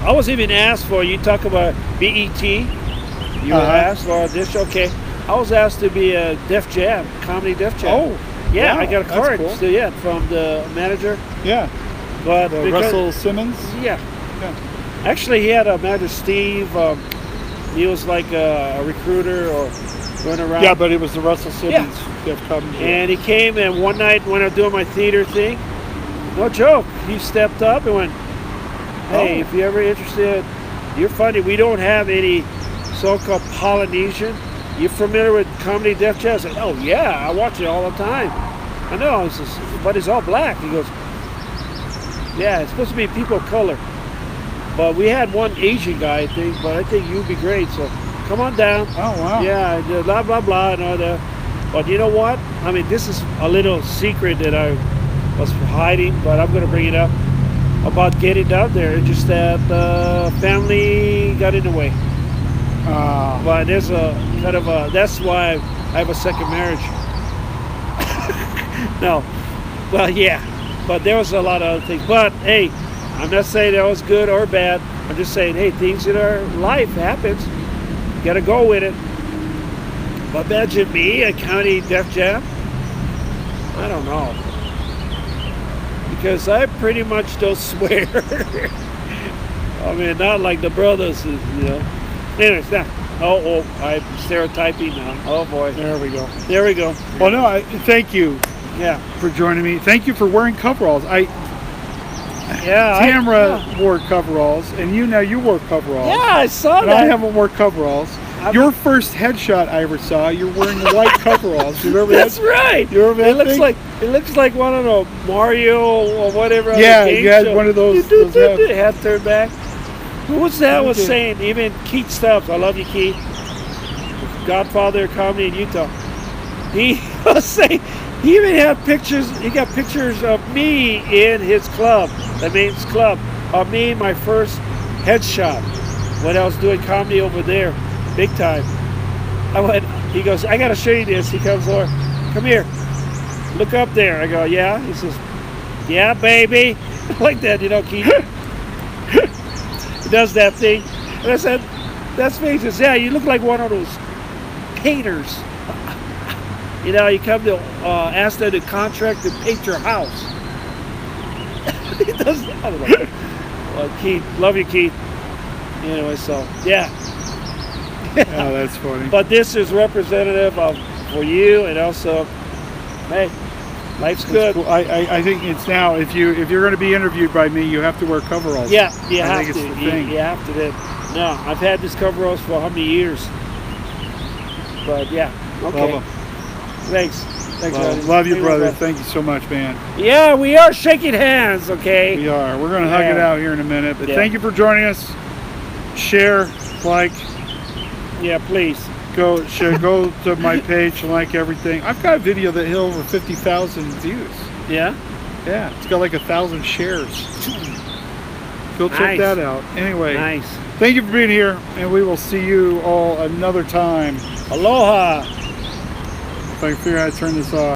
I was even asked for. You talk about BET. You were asked for audition. Okay, I was asked to be a Def Jam, comedy Def Jam. Oh, yeah, wow, I got a card cool. still from the manager. Yeah, but Russell Simmons. Yeah. Actually, he had a manager, Steve. He was like a recruiter or going around. Yeah, but it was the Russell Simmons. Yeah. And he came, and one night when I was doing my theater thing, no joke, he stepped up and went, hey, if you're ever interested, you're funny. We don't have any so-called Polynesian. You familiar with comedy Def Jam? I said, oh yeah, I watch it all the time. I know. He says, but it's all black. He goes, yeah, it's supposed to be people of color. But we had one Asian guy, I think, but I think you'd be great. So come on down. Oh, wow. Yeah, blah, blah, blah, and all that. But you know what? I mean, this is a little secret that was hiding, but I'm gonna bring it up about getting down there. It's just that family got in the way. But there's a kind of a, that's why I have a second marriage. No, well, yeah, but there was a lot of other things. But hey, I'm not saying that was good or bad. I'm just saying, hey, things in our life happens. You gotta go with it. But imagine me, a county Def Jam. I don't know, because I pretty much don't swear. I mean, not like the brothers, you know. Anyways, now, I'm stereotyping now. Oh boy, There we go. there we go. Well, no, thank you Yeah, for joining me. Thank you for wearing coveralls. yeah. Tamara wore coveralls, and you wore coveralls. Yeah, I saw And that. I haven't worn coveralls. Your first headshot I ever saw, you're wearing white coveralls. You remember That's that? right. You remember that It looks like one of the Mario or whatever. other Yeah, game you had show. one of those hats. Hat turned back. Who was that was did. saying? Even Keith Stubbs. I love you, Keith. Godfather of comedy in Utah. He was saying he even had pictures. He got pictures of me in his club, the men's club, of me my first headshot when I was doing comedy over there, big time. I went. He goes, I gotta show you this. He comes over. Come here. Look up there. I go, yeah. He says, yeah, baby. Like that, you know, Keith. He does that thing. And I said, that's me. He says, yeah, you look like one of those painters. You know, you come to ask them to contract to paint your house. He does that. I was like, well, Keith, love you, Keith. Anyway, so, yeah. Oh, that's funny. But this is representative of for you, and also, hey, life's good. Cool. I think it's now, if you're going to be interviewed by me, you have to wear coveralls. Yeah, you I have think to. it's the thing. You have to. No, I've had these coveralls for how many years? But yeah, okay. Love 'em. Thanks. Thanks, buddy. Love you, Hey, brother. brother. Thank you so much, man. Yeah, we are shaking hands, okay? We are. We're going to hug Yeah. it out here in a minute. But Yeah. thank you for joining us. Share, like, Yeah, please. go to my page, like everything. I've got a video that hit over 50,000 views. Yeah? Yeah, it's got like 1,000 shares. Go check Nice. that out. Anyway, Nice. thank you for being here, and we will see you all another time. Aloha. If I can figure out how to turn this off.